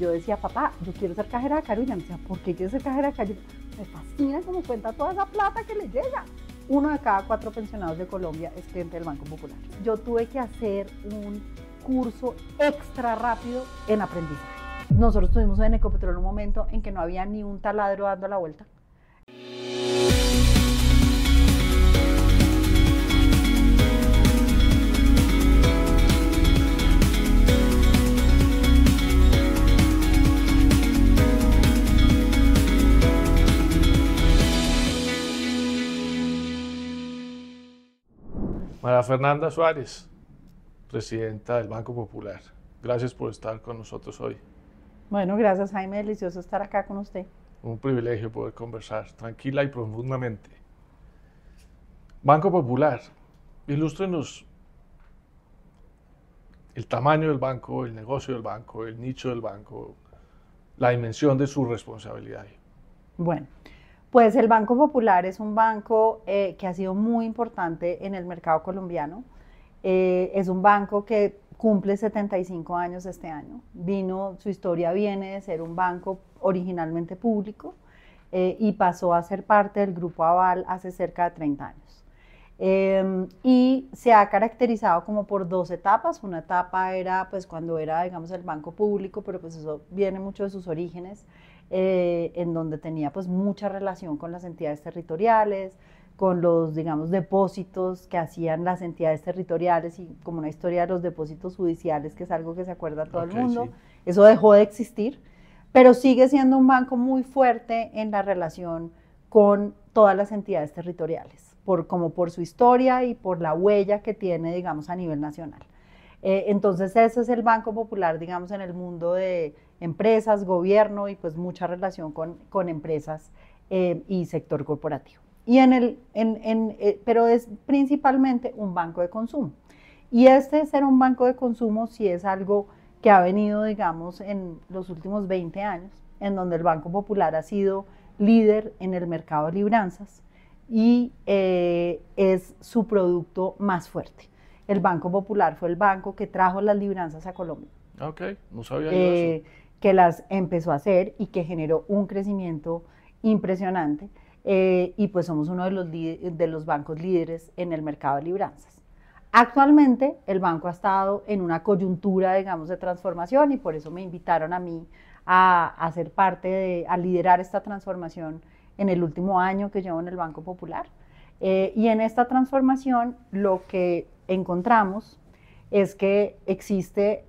Yo decía, papá, yo quiero ser cajera de Carulla. Me decía, ¿por qué quieres ser cajera de Carulla? Me fascina cómo cuenta toda esa plata que le llega. 1 de cada 4 pensionados de Colombia es cliente del Banco Popular. Yo tuve que hacer un curso extra rápido en aprendizaje. Nosotros tuvimos en Ecopetrol un momento en que no había ni un taladro dando la vuelta. María Fernanda Suárez, presidenta del Banco Popular. Gracias por estar con nosotros hoy. Bueno, gracias, Jaime, delicioso estar acá con usted. Un privilegio poder conversar tranquila y profundamente. Banco Popular, ilústrenos el tamaño del banco, el negocio del banco, el nicho del banco, la dimensión de su responsabilidad. Bueno, pues el Banco Popular es un banco que ha sido muy importante en el mercado colombiano. Es un banco que cumple 75 años este año. Su historia viene de ser un banco originalmente público y pasó a ser parte del Grupo Aval hace cerca de 30 años. Y se ha caracterizado como por 2 etapas. Una etapa era pues cuando era, digamos, el banco público, pero pues eso viene mucho de sus orígenes, en donde tenía pues mucha relación con las entidades territoriales, con los, digamos, depósitos que hacían las entidades territoriales y como una historia de los depósitos judiciales, que es algo que se acuerda todo el mundo. Sí. Eso dejó de existir, pero sigue siendo un banco muy fuerte en la relación con todas las entidades territoriales, como por su historia y por la huella que tiene, digamos, a nivel nacional. Entonces ese es el Banco Popular, digamos, en el mundo de empresas, gobierno y pues mucha relación con empresas y sector corporativo. Pero es principalmente un banco de consumo. Y ser un banco de consumo sí es algo que ha venido, digamos, en los últimos 20 años, en donde el Banco Popular ha sido líder en el mercado de libranzas y es su producto más fuerte. El Banco Popular fue el banco que trajo las libranzas a Colombia. Ok, no sabía yo eso. Que las empezó a hacer y que generó un crecimiento impresionante. Y pues somos uno de los bancos líderes en el mercado de libranzas. Actualmente el banco ha estado en una coyuntura, digamos, de transformación y por eso me invitaron a mí a ser parte a liderar esta transformación en el último año que llevo en el Banco Popular. Y en esta transformación lo que encontramos es que existe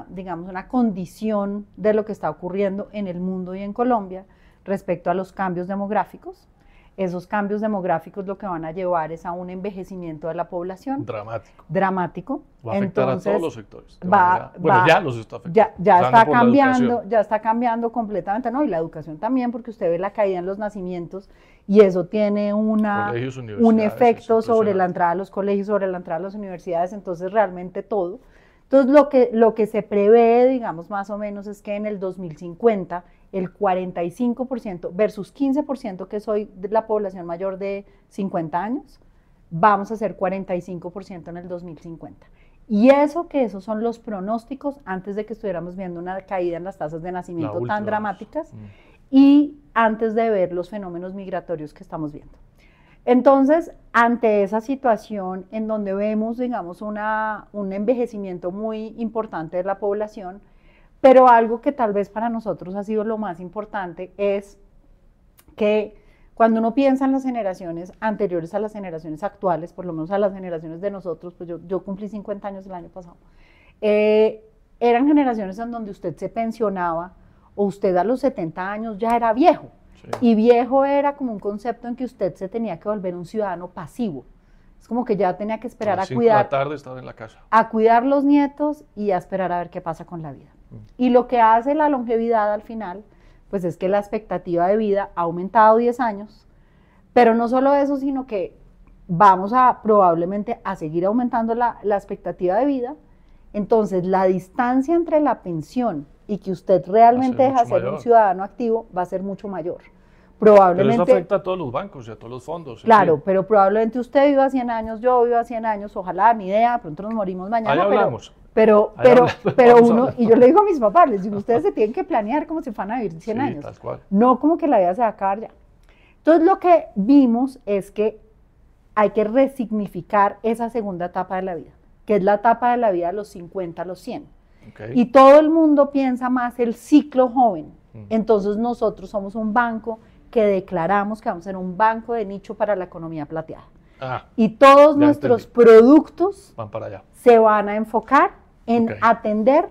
digamos, una condición de lo que está ocurriendo en el mundo y en Colombia respecto a los cambios demográficos. Esos cambios demográficos lo que van a llevar es a un envejecimiento de la población. Dramático. Dramático. Va a afectar a todos los sectores. Ya los está afectando. Ya está cambiando completamente, ¿no? Y la educación también, porque usted ve la caída en los nacimientos y eso tiene un efecto sobre la entrada a los colegios, sobre la entrada a las universidades, entonces realmente todo. Entonces lo que se prevé, digamos, más o menos es que en el 2050 el 45% versus 15% que soy de la población mayor de 50 años, vamos a ser 45% en el 2050. Y esos son los pronósticos antes de que estuviéramos viendo una caída en las tasas de nacimiento tan dramáticas y antes de ver los fenómenos migratorios que estamos viendo. Entonces, ante esa situación en donde vemos, digamos, un envejecimiento muy importante de la población, pero algo que tal vez para nosotros ha sido lo más importante es que cuando uno piensa en las generaciones anteriores a las generaciones actuales, por lo menos a las generaciones de nosotros, pues yo cumplí 50 años el año pasado, eran generaciones en donde usted se pensionaba o usted a los 70 años ya era viejo. Sí. Y viejo era como un concepto en que usted se tenía que volver un ciudadano pasivo. Es como que ya tenía que esperar a cuidar. 5 de la tarde estaba en la casa. A cuidar los nietos y a esperar a ver qué pasa con la vida. Y lo que hace la longevidad al final, pues es que la expectativa de vida ha aumentado 10 años, pero no solo eso, sino que vamos probablemente a seguir aumentando la expectativa de vida. Entonces la distancia entre la pensión y que usted realmente deja de ser un ciudadano activo va a ser mucho mayor. Probablemente, pero eso afecta a todos los bancos y a todos los fondos. Claro, pero probablemente usted viva 100 años, yo viva 100 años, ojalá, ni idea, pronto nos morimos mañana. Ahí hablamos. Pero uno, y yo le digo a mis papás, les digo, ustedes se tienen que planear como si fueran a vivir 100 años. Tal cual. No como que la vida se va a acabar ya. Entonces lo que vimos es que hay que resignificar esa segunda etapa de la vida, que es la etapa de la vida de los 50 a los 100. Okay. Y todo el mundo piensa más el ciclo joven. Entonces nosotros somos un banco que declaramos que vamos a ser un banco de nicho para la economía plateada. Y todos nuestros productos van para allá. Se van a enfocar en atender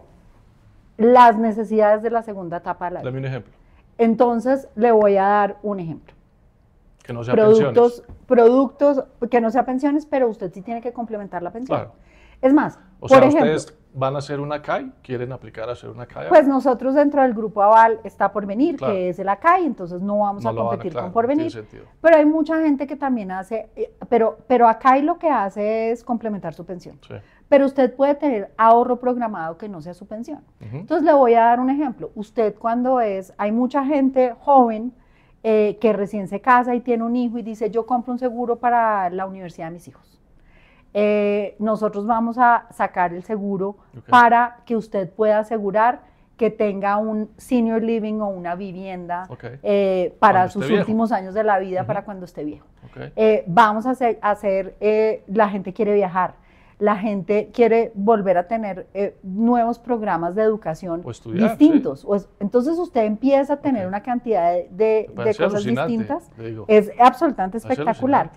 las necesidades de la segunda etapa de la vida. Dame un ejemplo. Entonces, le voy a dar un ejemplo. Que no sea pensiones. Productos, que no sea pensiones, pero usted sí tiene que complementar la pensión. Claro. Es más, por ejemplo, ¿ustedes van a hacer una CAI? ¿Quieren aplicar a hacer una CAI? Pues nosotros dentro del grupo Aval está Porvenir, claro, que es el ACAI, entonces no vamos a competir con Porvenir. Pero hay mucha gente que también hace, pero ACAI lo que hace es complementar su pensión. Sí. Pero usted puede tener ahorro programado que no sea su pensión. Entonces le voy a dar un ejemplo. Usted hay mucha gente joven que recién se casa y tiene un hijo y dice, yo compro un seguro para la universidad de mis hijos. Nosotros vamos a sacar el seguro para que usted pueda asegurar que tenga un senior living o una vivienda para sus últimos años de la vida, para cuando esté viejo. Vamos a hacer la gente quiere viajar, la gente quiere volver a tener nuevos programas de educación distintos. Sí. Entonces usted empieza a tener una cantidad de cosas distintas. Es absolutamente espectacular.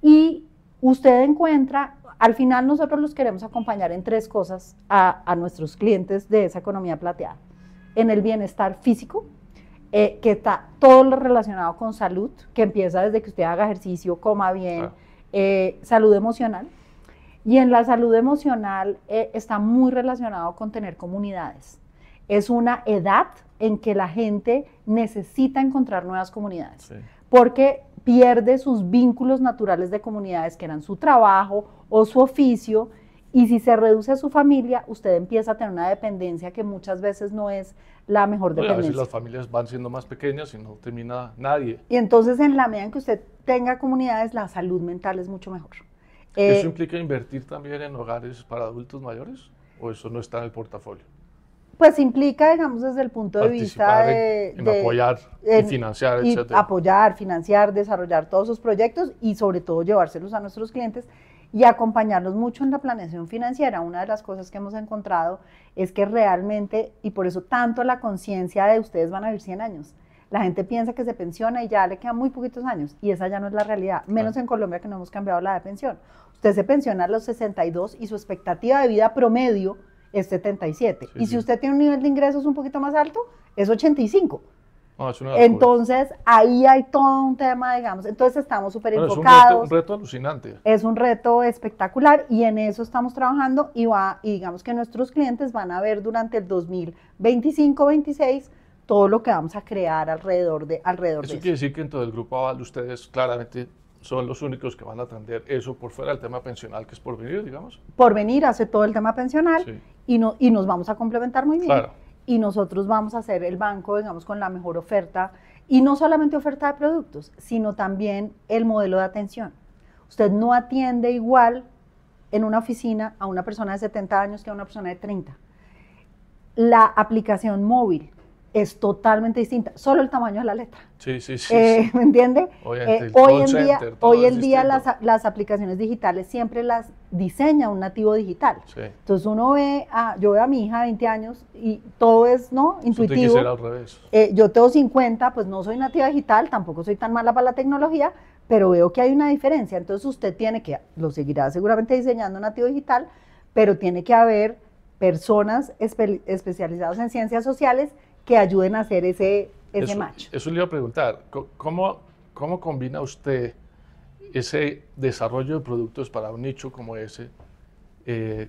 Y usted encuentra, al final nosotros los queremos acompañar en 3 cosas a nuestros clientes de esa economía plateada. En el bienestar físico, que está todo lo relacionado con salud, que empieza desde que usted haga ejercicio, coma bien, salud emocional. Y en la salud emocional está muy relacionado con tener comunidades. Es una edad en que la gente necesita encontrar nuevas comunidades, sí, porque pierde sus vínculos naturales de comunidades que eran su trabajo o su oficio, y si se reduce a su familia, usted empieza a tener una dependencia que muchas veces no es la mejor dependencia. A veces las familias van siendo más pequeñas y no termina nadie. Y entonces en la medida en que usted tenga comunidades, la salud mental es mucho mejor. ¿Eso implica invertir también en hogares para adultos mayores o eso no está en el portafolio? Pues implica, digamos, desde el punto de vista de apoyar y financiar, etc. Apoyar, financiar, desarrollar todos esos proyectos y sobre todo llevárselos a nuestros clientes y acompañarlos mucho en la planeación financiera. Una de las cosas que hemos encontrado es que realmente, y por eso tanto la conciencia de ustedes van a vivir 100 años, la gente piensa que se pensiona y ya le quedan muy poquitos años, y esa ya no es la realidad, menos en Colombia, que no hemos cambiado la de pensión. Usted se pensiona a los 62 y su expectativa de vida promedio es 77. Sí, y si usted tiene un nivel de ingresos un poquito más alto, es 85. No, es entonces, ahí hay todo un tema, digamos, entonces estamos súper enfocados. Es un reto alucinante. Es un reto espectacular y en eso estamos trabajando y digamos que nuestros clientes van a ver durante el 2025-26 todo lo que vamos a crear alrededor de eso. Eso quiere decir que en todo el grupo Aval ustedes claramente son los únicos que van a atender eso por fuera del tema pensional, que es Porvenir, digamos. Porvenir hace todo el tema pensional, sí, y nos vamos a complementar muy bien. Claro. Y nosotros vamos a ser el banco, digamos, con la mejor oferta, y no solamente oferta de productos, sino también el modelo de atención. Usted no atiende igual en una oficina a una persona de 70 años que a una persona de 30. La aplicación móvil es totalmente distinta, solo el tamaño de la letra. Sí. ¿Me entiende? Hoy en día las aplicaciones digitales siempre las diseña un nativo digital. Sí. Entonces uno yo veo a mi hija de 20 años y todo es intuitivo. Tiene que ser al revés. Yo tengo 50, pues no soy nativa digital, tampoco soy tan mala para la tecnología, pero veo que hay una diferencia. Entonces usted lo seguirá seguramente diseñando nativo digital, pero tiene que haber personas especializadas en ciencias sociales que ayuden a hacer ese match. Eso le iba a preguntar, ¿cómo combina usted ese desarrollo de productos para un nicho como ese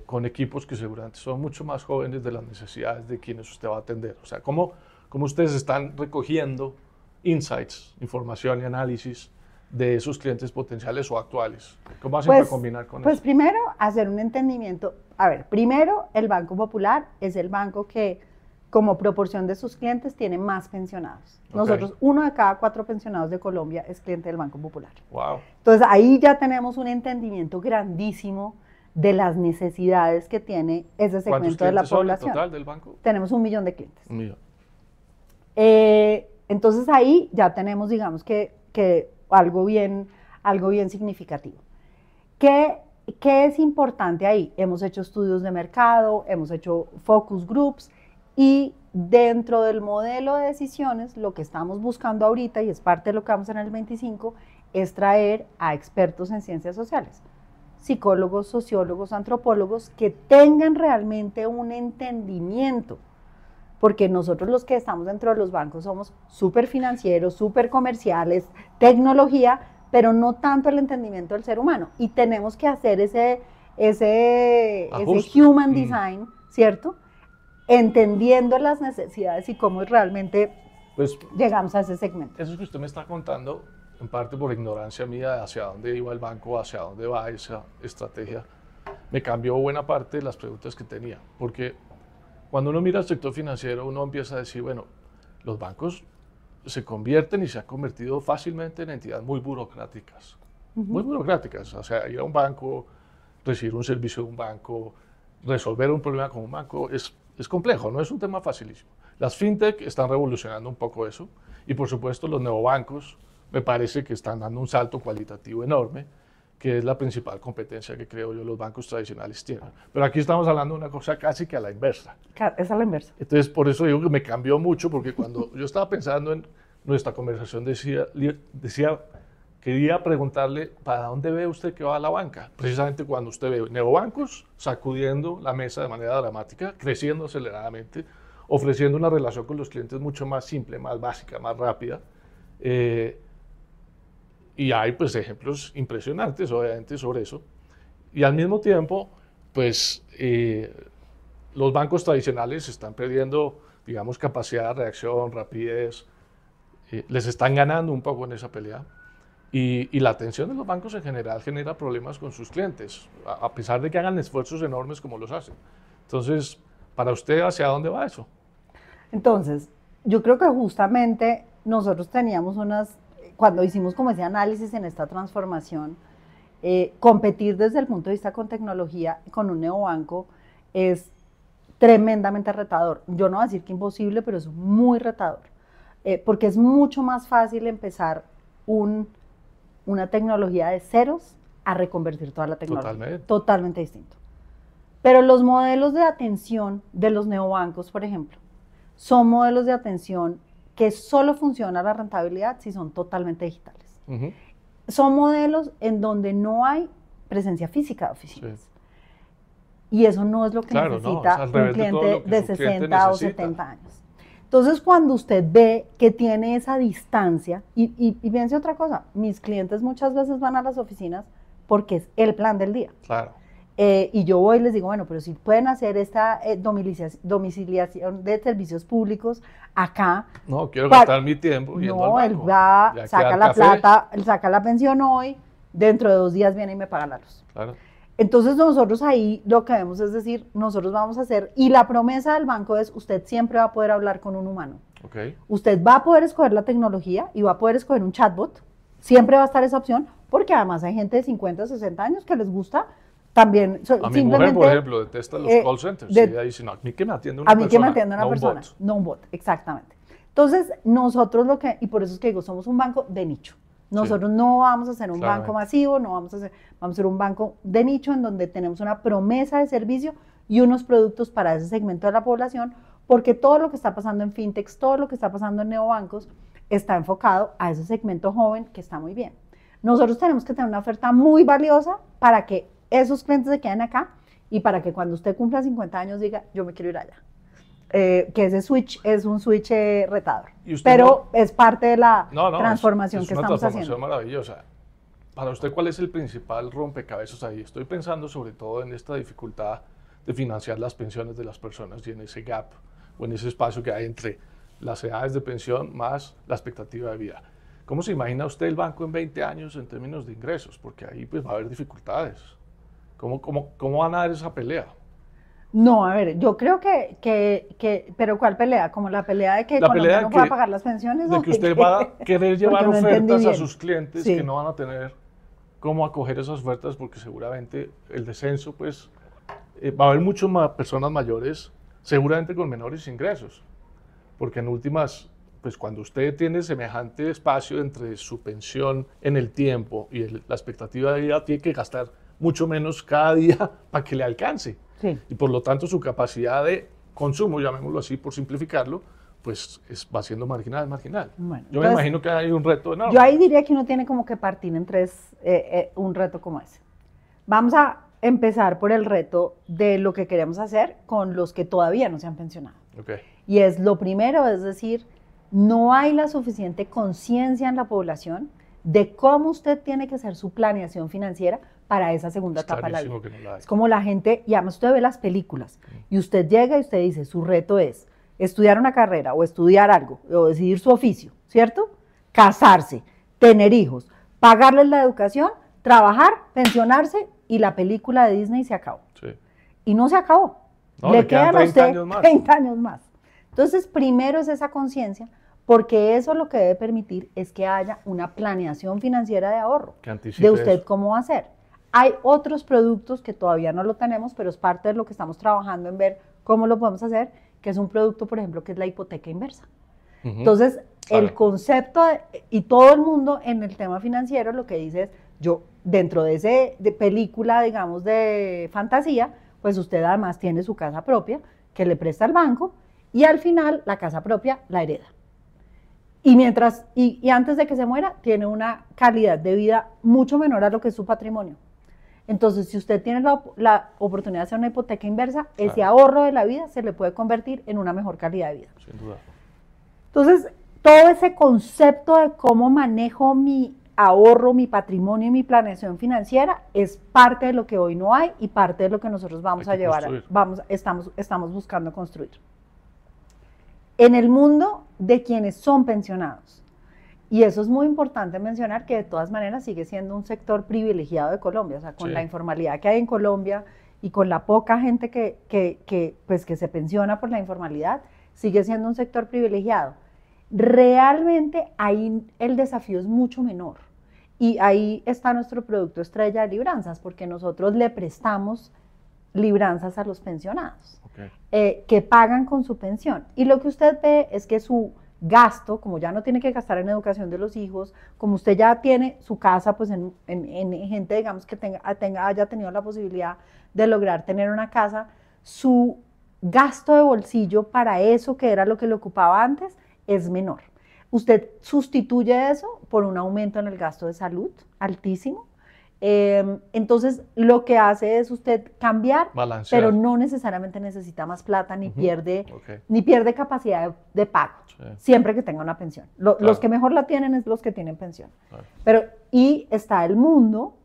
con equipos que seguramente son mucho más jóvenes de las necesidades de quienes usted va a atender? O sea, ¿cómo ustedes están recogiendo insights, información y análisis de esos clientes potenciales o actuales? ¿Cómo hacen para combinar con eso? Pues primero, hacer un entendimiento. A ver, primero, el Banco Popular es el banco que como proporción de sus clientes tiene más pensionados. Nosotros, 1 de cada 4 pensionados de Colombia es cliente del Banco Popular. Wow. Entonces ahí ya tenemos un entendimiento grandísimo de las necesidades que tiene ese segmento de la población. ¿Cuántos clientes son en total del banco? Tenemos 1 millón de clientes. 1 millón. Entonces ahí ya tenemos, digamos que algo bien significativo. ¿Qué es importante ahí? Hemos hecho estudios de mercado, hemos hecho focus groups y dentro del modelo de decisiones lo que estamos buscando ahorita, y es parte de lo que vamos a hacer en el 25, es traer a expertos en ciencias sociales, psicólogos, sociólogos, antropólogos, que tengan realmente un entendimiento, porque nosotros los que estamos dentro de los bancos somos súper financieros, súper comerciales, tecnología, pero no tanto el entendimiento del ser humano, y tenemos que hacer ese human design, ¿cierto? Entendiendo las necesidades y cómo realmente llegamos a ese segmento. Eso que usted me está contando, en parte por ignorancia mía hacia dónde iba el banco, hacia dónde va esa estrategia, me cambió buena parte de las preguntas que tenía, porque cuando uno mira el sector financiero, uno empieza a decir, bueno, los bancos se convierten y se han convertido fácilmente en entidades muy burocráticas, muy burocráticas, o sea, ir a un banco, recibir un servicio de un banco, resolver un problema con un banco, es complejo, no es un tema facilísimo. Las fintech están revolucionando un poco eso, y por supuesto los neobancos me parece que están dando un salto cualitativo enorme, que es la principal competencia que creo yo los bancos tradicionales tienen. Pero aquí estamos hablando de una cosa casi que a la inversa. Es a la inversa. Entonces, por eso digo que me cambió mucho, porque cuando yo estaba pensando en nuestra conversación quería preguntarle, ¿para dónde ve usted que va la banca? Precisamente cuando usted ve neobancos sacudiendo la mesa de manera dramática, creciendo aceleradamente, ofreciendo una relación con los clientes mucho más simple, más básica, más rápida. Y hay pues ejemplos impresionantes, obviamente, sobre eso. Y al mismo tiempo, pues los bancos tradicionales están perdiendo, digamos, capacidad de reacción, rapidez, les están ganando un poco en esa pelea. Y la atención de los bancos en general genera problemas con sus clientes, a pesar de que hagan esfuerzos enormes como los hacen. Entonces, para usted, ¿hacia dónde va eso? Entonces, yo creo que justamente nosotros teníamos cuando hicimos como ese análisis en esta transformación, competir desde el punto de vista con tecnología, con un neobanco, es tremendamente retador. Yo no voy a decir que imposible, pero es muy retador, porque es mucho más fácil empezar una tecnología de ceros a reconvertir toda la tecnología. Totalmente distinto. Pero los modelos de atención de los neobancos, por ejemplo, son modelos de atención que solo funciona la rentabilidad si son totalmente digitales. Son modelos en donde no hay presencia física de oficinas. Sí. Y eso no es lo que necesita un cliente de 60 o 70 años. Entonces, cuando usted ve que tiene esa distancia, y piense otra cosa, mis clientes muchas veces van a las oficinas porque es el plan del día. Claro. Y yo voy y les digo, bueno, pero si pueden hacer esta domiciliación de servicios públicos acá. No, quiero gastar mi tiempo yendo al banco. Él va, saca la plata, él saca la pensión hoy, dentro de 2 días viene y me paga la luz. Claro. Entonces nosotros ahí lo que vemos es decir, nosotros vamos a hacer, y la promesa del banco es, usted siempre va a poder hablar con un humano. Okay. Usted va a poder escoger la tecnología y va a poder escoger un chatbot, siempre va a estar esa opción, porque además hay gente de 50, 60 años que les gusta también. A mi mujer, por ejemplo, detesta los call centers. Y ella dice, no, a mí que me atiende una persona, a mí que me atiende una persona, no un bot, exactamente. Entonces, nosotros y por eso es que digo, somos un banco de nicho. Nosotros no vamos a ser un banco masivo, vamos a ser un banco de nicho en donde tenemos una promesa de servicio y unos productos para ese segmento de la población, porque todo lo que está pasando en fintechs, todo lo que está pasando en neobancos, está enfocado a ese segmento joven que está muy bien. Nosotros tenemos que tener una oferta muy valiosa para que esos clientes se queden acá y para que cuando usted cumpla 50 años diga, yo me quiero ir allá. Que ese switch es un switch retador, pero es parte de la transformación que estamos haciendo. Es una transformación maravillosa. Para usted, ¿cuál es el principal rompecabezas ahí? Estoy pensando sobre todo en esta dificultad de financiar las pensiones de las personas y en ese gap o en ese espacio que hay entre las edades de pensión más la expectativa de vida. ¿Cómo se imagina usted el banco en 20 años en términos de ingresos? Porque ahí pues va a haber dificultades. ¿Cómo van a dar esa pelea? No, a ver, yo creo pero ¿cuál pelea? ¿Como la pelea de que Colombia no pueda pagar las pensiones? De que usted va a querer llevar ofertas a sus clientes que no van a tener cómo acoger esas ofertas, porque seguramente el descenso, pues, va a haber muchas más personas mayores, seguramente con menores ingresos, porque en últimas, pues cuando usted tiene semejante espacio entre su pensión en el tiempo y la expectativa de vida, tiene que gastar mucho menos cada día para que le alcance. Sí. Y por lo tanto su capacidad de consumo, llamémoslo así por simplificarlo, pues va siendo marginal. Bueno, yo me imagino que hay un reto enorme. Yo ahí diría que uno tiene como que partir en tres, un reto como ese. Vamos a empezar por el reto de lo que queremos hacer con los que todavía no se han pensionado. Okay. Y es lo primero, es decir, no hay la suficiente conciencia en la población de cómo usted tiene que hacer su planeación financiera para esa segunda etapa de la vida. Es como la gente, y además usted ve las películas, y usted llega y usted dice, su reto es estudiar una carrera, o estudiar algo, o decidir su oficio, ¿cierto? Casarse, tener hijos, pagarles la educación, trabajar, pensionarse, y la película de Disney se acabó. Sí. Y no se acabó. No, le quedan a usted 30 años más. Entonces, primero es esa conciencia, porque eso lo que debe permitir es que haya una planeación financiera de ahorro, de usted eso. Cómo va a hacer. Hay otros productos que todavía no lo tenemos, pero es parte de lo que estamos trabajando en ver cómo lo podemos hacer, que es un producto, por ejemplo, que es la hipoteca inversa. Entonces, el concepto, y todo el mundo en el tema financiero lo que dice es, yo, dentro de ese película, digamos, de fantasía, pues usted además tiene su casa propia, que le presta al banco, y al final la casa propia la hereda. Y mientras, y antes de que se muera, tiene una calidad de vida mucho menor a lo que es su patrimonio. Entonces, si usted tiene la oportunidad de hacer una hipoteca inversa, ese ahorro de la vida se le puede convertir en una mejor calidad de vida. Sin duda. Entonces, todo ese concepto de cómo manejo mi ahorro, mi patrimonio y mi planeación financiera es parte de lo que hoy no hay y parte de lo que nosotros vamos a llevar, estamos buscando construir. En el mundo de quienes son pensionados, y eso es muy importante mencionar que de todas maneras sigue siendo un sector privilegiado de Colombia, o sea, con la informalidad que hay en Colombia y con la poca gente que se pensiona por la informalidad, sigue siendo un sector privilegiado. Realmente ahí el desafío es mucho menor y ahí está nuestro producto estrella de libranzas, porque nosotros le prestamos libranzas a los pensionados, que pagan con su pensión, y lo que usted ve es que su gasto, como ya no tiene que gastar en educación de los hijos, como usted ya tiene su casa, pues en gente, digamos, que haya tenido la posibilidad de lograr tener una casa, su gasto de bolsillo para eso que era lo que le ocupaba antes es menor. Usted sustituye eso por un aumento en el gasto de salud altísimo. Entonces lo que hace es usted cambiar, balancear, pero no necesariamente necesita más plata ni pierde capacidad de pago, siempre que tenga una pensión. Los que mejor la tienen es los que tienen pensión. Y está el mundo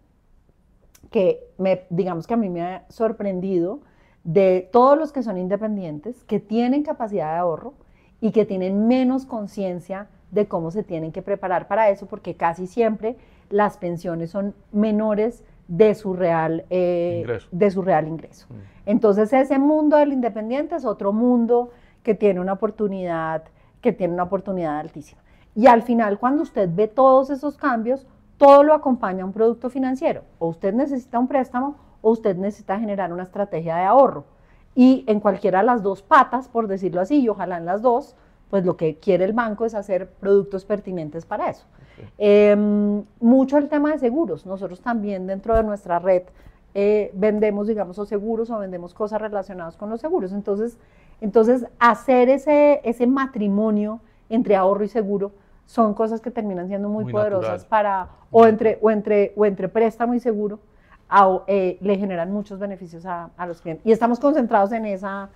que digamos que a mí me ha sorprendido, de todos los que son independientes, que tienen capacidad de ahorro y que tienen menos conciencia de cómo se tienen que preparar para eso, porque casi siempre las pensiones son menores de su real ingreso. Entonces ese mundo del independiente es otro mundo que tiene una oportunidad altísima. Y al final, cuando usted ve todos esos cambios, todo lo acompaña a un producto financiero. O usted necesita un préstamo o usted necesita generar una estrategia de ahorro. Y en cualquiera de las dos patas, por decirlo así, y ojalá en las dos, pues lo que quiere el banco es hacer productos pertinentes para eso. Mucho el tema de seguros. Nosotros también dentro de nuestra red vendemos, digamos, o seguros o vendemos cosas relacionadas con los seguros. Entonces hacer ese matrimonio entre ahorro y seguro son cosas que terminan siendo muy poderosas natural. o entre préstamo y seguro, le generan muchos beneficios a los clientes. Y estamos concentrados en esa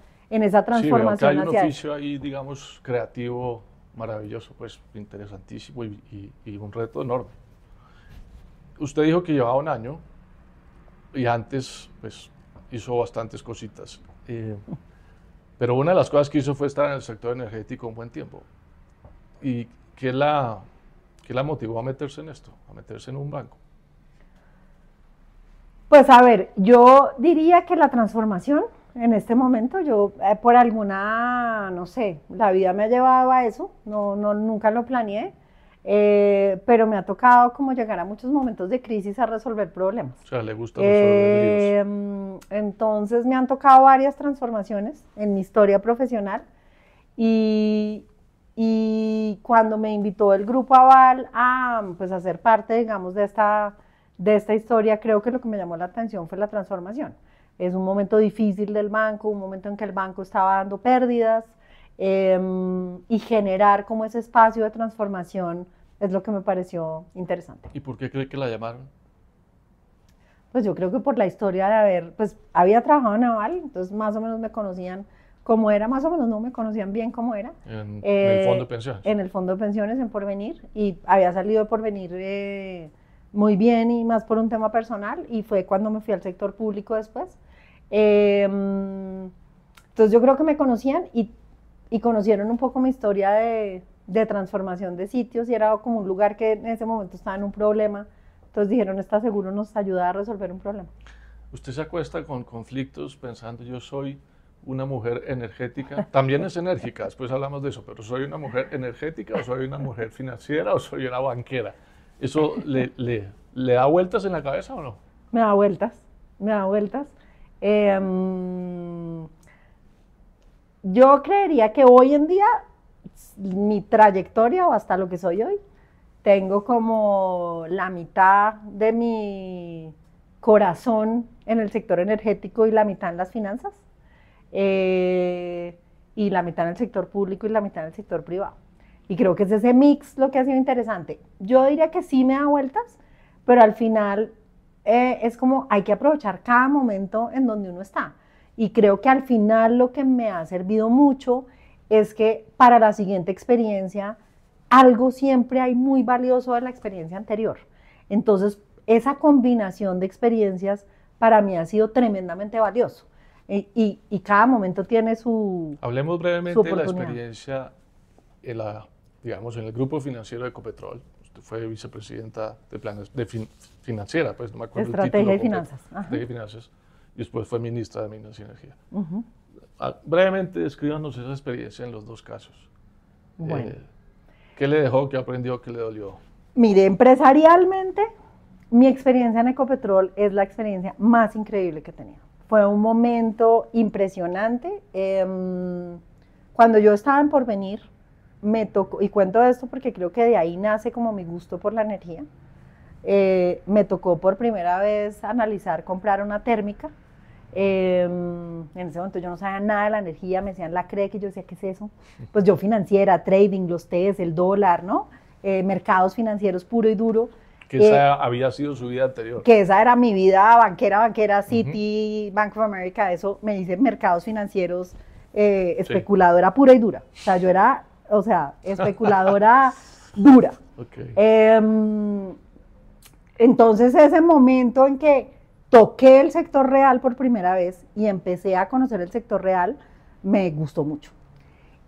transformación. Sí, veo que hay un oficio ahí, digamos, creativo, maravilloso, pues interesantísimo y un reto enorme. Usted dijo que llevaba un año y antes pues hizo bastantes cositas, pero una de las cosas que hizo fue estar en el sector energético un buen tiempo. ¿Y qué la motivó a meterse en esto, a meterse en un banco? Pues a ver, yo diría que la transformación en este momento, yo por alguna, no sé, la vida me ha llevado a eso, nunca lo planeé. pero me ha tocado como llegar a muchos momentos de crisis a resolver problemas. O sea, le gusta resolver líos. Entonces me han tocado varias transformaciones en mi historia profesional y cuando me invitó el Grupo Aval a pues, a ser parte, digamos, de esta historia, creo que lo que me llamó la atención fue la transformación. Es un momento difícil del banco, un momento en que el banco estaba dando pérdidas, y generar como ese espacio de transformación es lo que me pareció interesante. ¿Y por qué cree que la llamaron? Pues yo creo que por la historia de haber, pues había trabajado en Aval, entonces más o menos me conocían cómo era, más o menos no me conocían bien cómo era. En el fondo de pensiones. En el fondo de pensiones, en Porvenir, y había salido de Porvenir muy bien y más por un tema personal, y fue cuando me fui al sector público después. Entonces yo creo que me conocían y conocieron un poco mi historia de transformación de sitios, y era como un lugar que en ese momento estaba en un problema, entonces dijeron, ¿está seguro nos ayuda a resolver un problema? ¿Usted se acuesta con conflictos pensando, yo soy una mujer energética? También es enérgica, después hablamos de eso, pero ¿soy una mujer energética o soy una mujer financiera o soy una banquera? ¿Eso le da vueltas en la cabeza o no? Me da vueltas, me da vueltas. Yo creería que hoy en día, mi trayectoria o hasta lo que soy hoy, tengo como la mitad de mi corazón en el sector energético y la mitad en las finanzas, y la mitad en el sector público y la mitad en el sector privado. Y creo que es ese mix lo que ha sido interesante. Yo diría que sí me da vueltas, pero al final es como hay que aprovechar cada momento en donde uno está. Y creo que al final lo que me ha servido mucho es que para la siguiente experiencia, algo siempre hay muy valioso de la experiencia anterior. Entonces, esa combinación de experiencias para mí ha sido tremendamente valioso. Y cada momento tiene su Hablemos brevemente de la experiencia digamos, en el grupo financiero de Ecopetrol. Usted fue vicepresidenta de planes financiera, pues no me acuerdo Estrategia el título. Y Finanzas. Estrategia y Finanzas. Y después fue ministra de Minas y Energía. Brevemente, descríbanos esa experiencia en los dos casos. Bueno. ¿Qué le dejó, qué aprendió, qué le dolió? Mire, empresarialmente, mi experiencia en Ecopetrol es la experiencia más increíble que he tenido. Fue un momento impresionante. Cuando yo estaba en Porvenir, me tocó, y cuento esto porque creo que de ahí nace como mi gusto por la energía, me tocó por primera vez analizar comprar una térmica. En ese momento yo no sabía nada de la energía, me decían la CREC y yo decía, ¿qué es eso? Pues yo financiera, trading, los TES, el dólar, ¿no? Mercados financieros puro y duro. Que esa había sido su vida anterior. Que esa era mi vida banquera, Citi, Bank of America, eso me dice mercados financieros, especuladora pura y dura. O sea, yo era, especuladora dura. Okay. Entonces ese momento en que toqué el sector real por primera vez y empecé a conocer el sector real, me gustó mucho.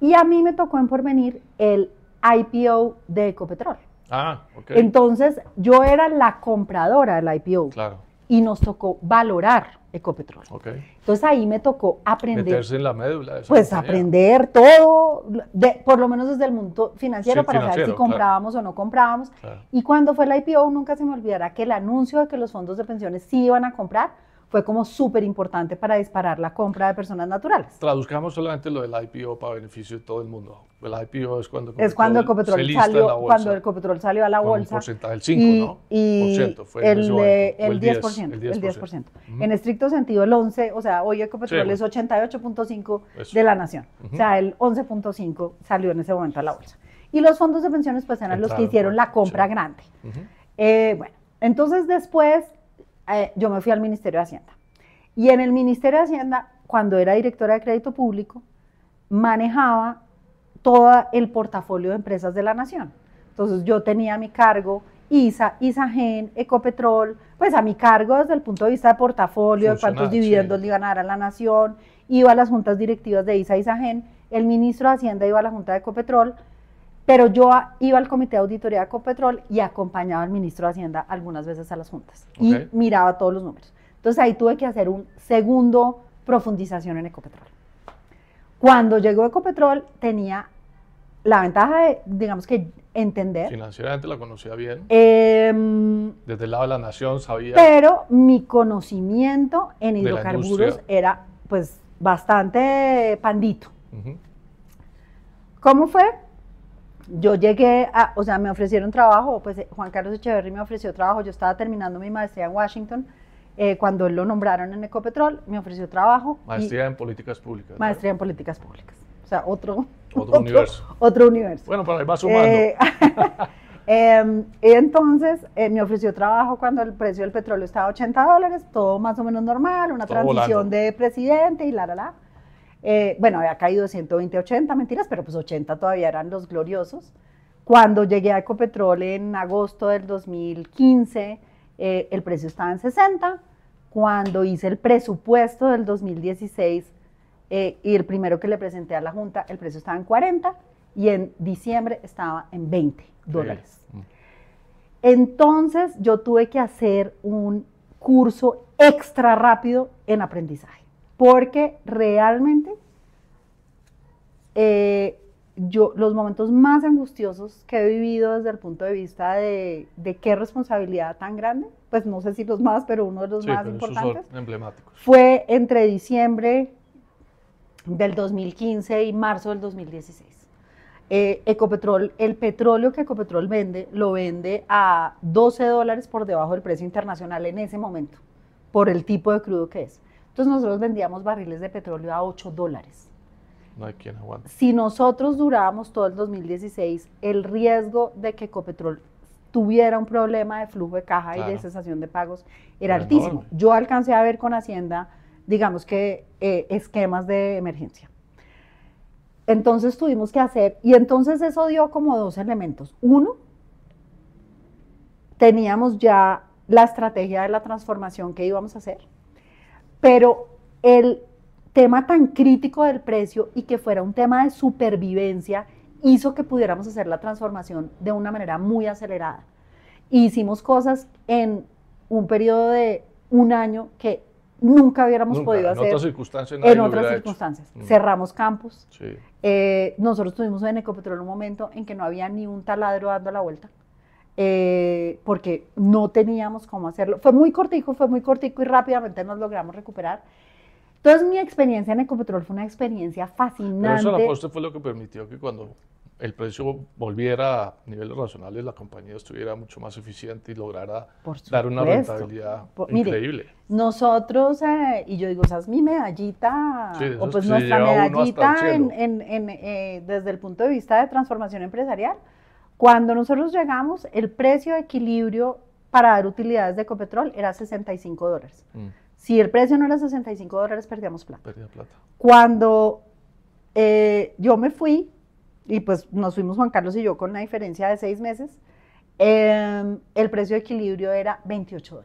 Y a mí me tocó en Porvenir el IPO de Ecopetrol. Ah, ok. Entonces yo era la compradora del IPO. Claro. Y nos tocó valorar Ecopetrol. Okay. Entonces ahí me tocó aprender. Meterse en la médula de esa pues compañía. Aprender todo, por lo menos desde el mundo financiero, Sí, para saber si comprábamos o no comprábamos. Claro. Y cuando fue el IPO, nunca se me olvidará que el anuncio de que los fondos de pensiones sí iban a comprar fue como súper importante para disparar la compra de personas naturales. Traduzcamos solamente lo del IPO para beneficio de todo el mundo. El IPO es cuando Ecopetrol salió, cuando Ecopetrol salió a la bolsa. Un porcentaje del 5, ¿no? Y fue el 10%. El 10%. En estricto sentido, el 11%, o sea, hoy Ecopetrol es 88.5% de la nación. O sea, el 11.5% salió en ese momento a la bolsa. Y los fondos de pensiones pues eran los que hicieron la compra grande. Bueno, entonces después yo me fui al Ministerio de Hacienda. Y en el Ministerio de Hacienda, cuando era directora de Crédito Público, manejaba todo el portafolio de empresas de la nación. Entonces yo tenía a mi cargo ISA, ISAGEN, Ecopetrol, pues a mi cargo desde el punto de vista de portafolio, de cuántos dividendos le iban a dar a la nación, iba a las juntas directivas de ISA, ISAGEN, el ministro de Hacienda iba a la junta de Ecopetrol, pero yo iba al comité de auditoría de Ecopetrol y acompañaba al ministro de Hacienda algunas veces a las juntas y miraba todos los números. Entonces ahí tuve que hacer un segundo profundización en Ecopetrol. Cuando llegó Ecopetrol tenía la ventaja de, digamos que entender. Financieramente la conocía bien. Desde el lado de la nación sabía. Pero mi conocimiento en hidrocarburos era pues bastante pandito. ¿Cómo fue? Yo llegué a, o sea, me ofrecieron trabajo, pues Juan Carlos Echeverry me ofreció trabajo, yo estaba terminando mi maestría en Washington, cuando lo nombraron en Ecopetrol, me ofreció trabajo. Maestría en políticas públicas. Maestría en políticas públicas, o sea, otro universo. Otro universo. Bueno, pero ahí va sumando. Entonces, me ofreció trabajo cuando el precio del petróleo estaba a $80, todo más o menos normal, una todo transición volando. de presidente y bueno, había caído de 120 a 80, mentiras, pero pues 80 todavía eran los gloriosos. Cuando llegué a Ecopetrol en agosto del 2015, el precio estaba en 60. Cuando hice el presupuesto del 2016 y el primero que le presenté a la Junta, el precio estaba en 40 y en diciembre estaba en $20. Entonces yo tuve que hacer un curso extra rápido en aprendizaje, porque realmente los momentos más angustiosos que he vivido desde el punto de vista de qué responsabilidad tan grande, pues no sé si los más, pero uno de los más importantes, son emblemáticos, fue entre diciembre del 2015 y marzo del 2016. Ecopetrol, el petróleo que Ecopetrol vende, lo vende a $12 por debajo del precio internacional en ese momento, por el tipo de crudo que es. Entonces nosotros vendíamos barriles de petróleo a $8. No hay quien aguante. Si nosotros durábamos todo el 2016, el riesgo de que Ecopetrol tuviera un problema de flujo de caja y de cesación de pagos era altísimo. Yo alcancé a ver con Hacienda, digamos que esquemas de emergencia. Entonces tuvimos que hacer, y entonces eso dio como dos elementos. Uno, teníamos ya la estrategia de la transformación que íbamos a hacer, pero el tema tan crítico del precio y que fuera un tema de supervivencia hizo que pudiéramos hacer la transformación de una manera muy acelerada. Hicimos cosas en un periodo de un año que nunca hubiéramos podido hacer. En otras circunstancias. Cerramos campos. Sí. Nosotros tuvimos en Ecopetrol un momento en que no había ni un taladro dando la vuelta, porque no teníamos cómo hacerlo. Fue muy cortico y rápidamente nos logramos recuperar. Entonces mi experiencia en Ecopetrol fue una experiencia fascinante. Pero eso, la apuesta fue lo que permitió que cuando el precio volviera a niveles razonables, la compañía estuviera mucho más eficiente y lograra dar una rentabilidad increíble. Mire, nosotros, y yo digo, esa es mi medallita, o pues nuestra medallita desde el punto de vista de transformación empresarial. Cuando nosotros llegamos, el precio de equilibrio para dar utilidades de Ecopetrol era $65. Si el precio no era $65, perdíamos plata. Perdía plata. Cuando yo me fui, y pues nos fuimos Juan Carlos y yo con una diferencia de 6 meses, el precio de equilibrio era $28.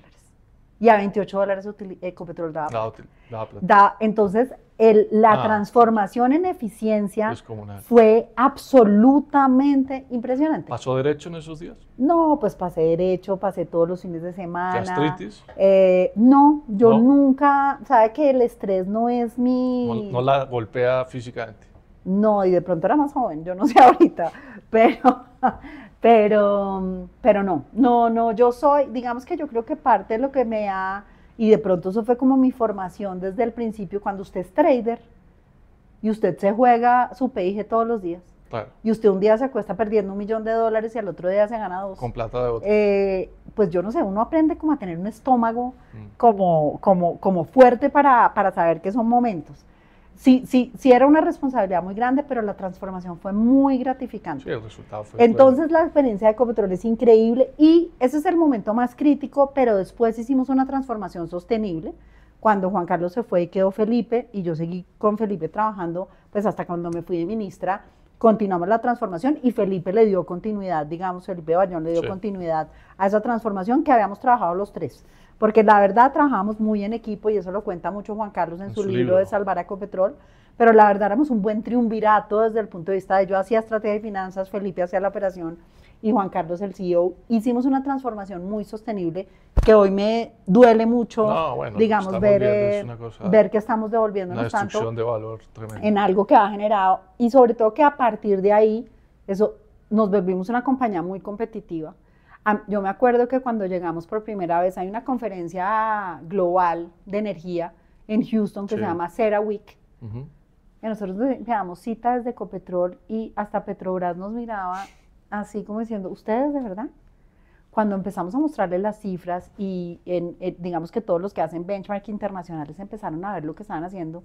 Y a $28 Ecopetrol daba plata. Entonces, la transformación en eficiencia fue absolutamente impresionante. ¿Pasó derecho en esos días? No, pues pasé derecho, pasé todos los fines de semana. ¿Gastritis? No, yo nunca, sabe que el estrés no es mi... No la golpea físicamente. No, y de pronto era más joven, yo no sé ahorita, pero no, yo soy, digamos que yo creo que parte de lo que me ha, y de pronto eso fue como mi formación desde el principio, cuando usted es trader y usted se juega su PIG todos los días, claro, y usted un día se acuesta perdiendo $1 millón y al otro día se gana 2. Con plata de otro. Pues yo no sé, uno aprende como a tener un estómago como fuerte para saber que son momentos. Sí, era una responsabilidad muy grande, pero la transformación fue muy gratificante. Sí, el resultado fue Entonces la experiencia de Ecopetrol es increíble y ese es el momento más crítico, pero después hicimos una transformación sostenible. Cuando Juan Carlos se fue y quedó Felipe, y yo seguí con Felipe trabajando, pues hasta cuando me fui de ministra, continuamos la transformación y Felipe le dio continuidad, digamos, Felipe Bayón le dio continuidad a esa transformación que habíamos trabajado los tres. Porque la verdad trabajamos muy en equipo y eso lo cuenta mucho Juan Carlos en su libro de Salvar a Ecopetrol, pero la verdad éramos un buen triunvirato desde el punto de vista de yo hacía estrategia de finanzas, Felipe hacía la operación y Juan Carlos el CEO. Hicimos una transformación muy sostenible que hoy me duele mucho, digamos, ver que estamos devolviéndonos tanto de valor en algo que ha generado y sobre todo que a partir de ahí Eso, nos volvimos una compañía muy competitiva. Yo me acuerdo que cuando llegamos por primera vez, hay una conferencia global de energía en Houston que se llama CERAWeek. Y nosotros damos cita desde Ecopetrol y hasta Petrobras nos miraba así como diciendo, ¿ustedes de verdad? Cuando empezamos a mostrarles las cifras y digamos que todos los que hacen benchmark internacionales empezaron a ver lo que estaban haciendo,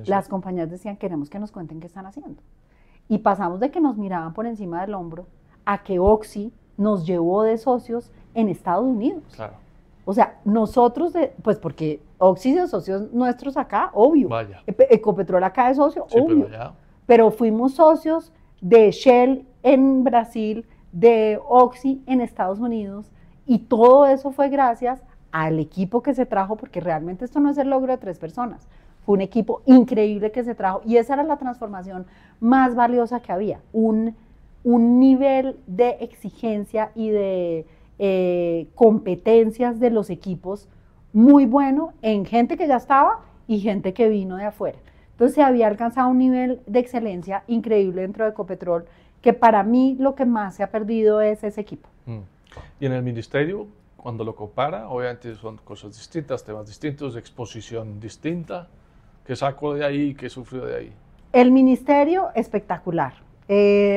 las compañías decían, queremos que nos cuenten qué están haciendo. Y pasamos de que nos miraban por encima del hombro a que Oxy nos llevó de socios en Estados Unidos. Claro. O sea, nosotros, pues porque Oxy de socios nuestros acá, obvio. Vaya. Ecopetrol acá es socio, sí, obvio. Pero, pero fuimos socios de Shell en Brasil, de Oxy en Estados Unidos, y todo eso fue gracias al equipo que se trajo, porque realmente esto no es el logro de 3 personas. Fue un equipo increíble que se trajo, y esa era la transformación más valiosa que había. Un nivel de exigencia y de competencias de los equipos muy bueno en gente que ya estaba y gente que vino de afuera. Entonces se había alcanzado un nivel de excelencia increíble dentro de Ecopetrol, que para mí lo que más se ha perdido es ese equipo. Y en el ministerio, cuando lo compara, obviamente son cosas distintas, temas distintos, exposición distinta. ¿Qué sacó de ahí? ¿Qué sufrió de ahí? El ministerio, espectacular.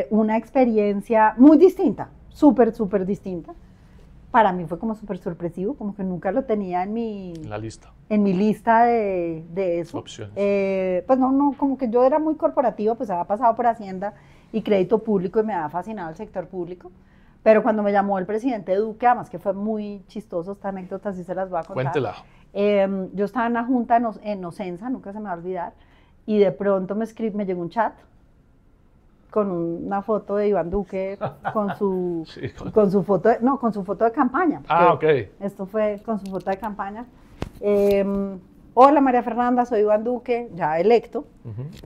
Una experiencia muy distinta, súper distinta. Para mí fue como súper sorpresivo, como que nunca lo tenía en mi lista de eso. Opciones. Pues no, como que yo era muy corporativa, pues había pasado por Hacienda y Crédito Público y me había fascinado el sector público. Pero cuando me llamó el presidente Duque, además que fue muy chistoso, esta anécdota sí se las voy a contar. Cuéntela. Yo estaba en una junta en Ocensa, nunca se me va a olvidar, y de pronto me llegó un chat con una foto de Iván Duque con su, sí, con su foto de campaña. Ok. Esto fue con su foto de campaña. Hola María Fernanda, soy Iván Duque, ya electo.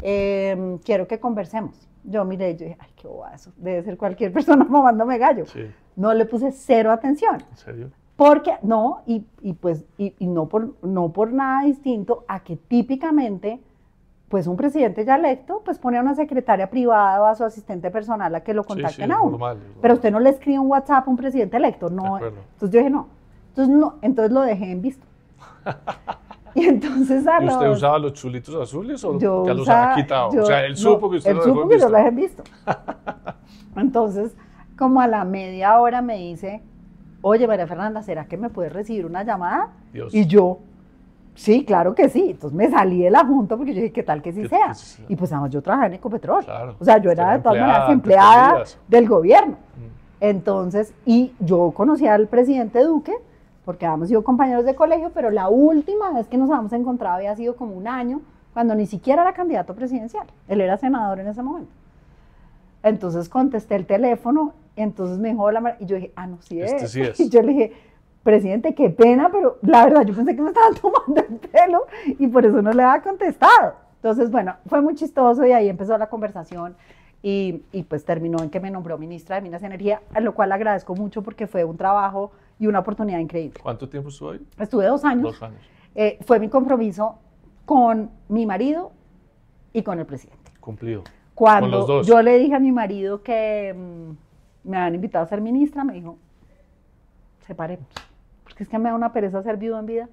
Quiero que conversemos. Yo miré y yo dije, ay, qué bobada eso, debe ser cualquier persona mamándome gallo. Sí. No le puse cero atención. ¿En serio? Porque, no, y no por nada distinto a que típicamente, pues un presidente ya electo, pues pone a una secretaria privada o a su asistente personal a que lo contacten a uno. Normal. Pero usted no le escribe un WhatsApp a un presidente electo, no. Entonces yo dije, no. Entonces lo dejé en visto. Y entonces ¿Y usted usaba los chulitos azules o ya los había quitado? O sea, él supo que usted lo dejó en visto. Él supo que yo lo dejé en visto. Entonces, como a la media hora me dice, oye, María Fernanda, ¿será que me puedes recibir una llamada? Dios. Y yo, sí, claro que sí. Entonces me salí de la junta porque yo dije, ¿qué tal que sí sea? Y pues además yo trabajaba en Ecopetrol. Claro. O sea, yo era de todas maneras empleada del gobierno. Entonces, y yo conocía al presidente Duque, porque habíamos sido compañeros de colegio, pero la última vez que nos habíamos encontrado había sido como un año, cuando ni siquiera era candidato presidencial. Él era senador en ese momento. Entonces contesté el teléfono, entonces me dijo, hola, y yo dije, no, sí es. Sí es. Y yo le dije, presidente, qué pena, pero la verdad yo pensé que me estaban tomando el pelo y por eso no le había contestado. Entonces, bueno, fue muy chistoso y ahí empezó la conversación y pues terminó en que me nombró ministra de Minas y Energía, a lo cual agradezco mucho porque fue un trabajo y una oportunidad increíble. ¿Cuánto tiempo estuvo ahí? Estuve 2 años. 2 años. Fue mi compromiso con mi marido y con el presidente. Cumplido. Cuando con los dos. Yo le dije a mi marido que me habían invitado a ser ministra, me dijo, separemos, porque es que me da una pereza ser viuda en vida.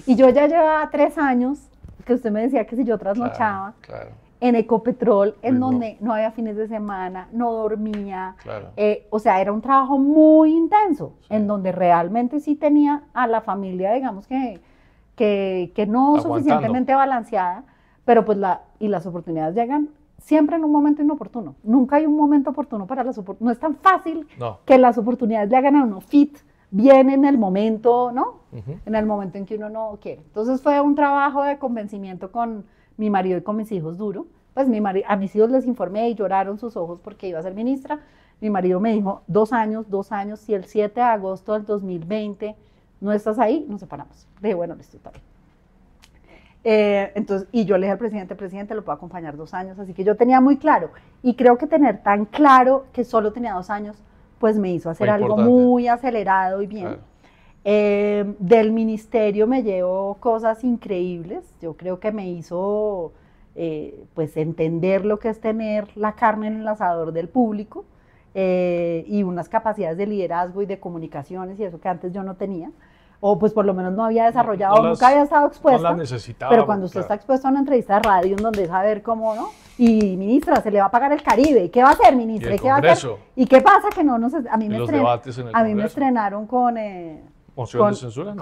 Y yo ya llevaba 3 años, que usted me decía que si yo trasnochaba, claro. En Ecopetrol, en donde no había fines de semana, no dormía, claro. O sea, era un trabajo muy intenso, en donde realmente sí tenía a la familia, digamos que no suficientemente balanceada, pero pues las oportunidades llegan siempre en un momento inoportuno. Nunca hay un momento oportuno para las oportunidades. No es tan fácil que las oportunidades le hagan a uno fit bien en el momento, ¿no? En el momento en que uno no quiere. Entonces fue un trabajo de convencimiento con mi marido y con mis hijos duro. Pues a mis hijos les informé y lloraron sus ojos porque iba a ser ministra. Mi marido me dijo, 2 años, si el 7 de agosto del 2020 no estás ahí, nos separamos. Le dije, bueno, listo, está bien. Entonces, y yo le dije al presidente, lo puedo acompañar 2 años, así que yo tenía muy claro, y creo que tener tan claro que solo tenía 2 años, pues me hizo hacer algo muy acelerado y bien. Del ministerio me llevo cosas increíbles, yo creo que me hizo pues entender lo que es tener la carne en el asador del público y unas capacidades de liderazgo y de comunicaciones y eso que antes yo no tenía. O pues por lo menos no había desarrollado, nunca había estado expuesta. No las necesitaba. Pero cuando usted está expuesto a una entrevista de radio en donde es saber cómo, ¿no? Y ministra, se le va a pagar el Caribe. ¿Qué va a hacer, ministra? ¿Y qué va a hacer? ¿Y qué pasa que no nos... A mí me estrenaron con... ¿Moción de censura?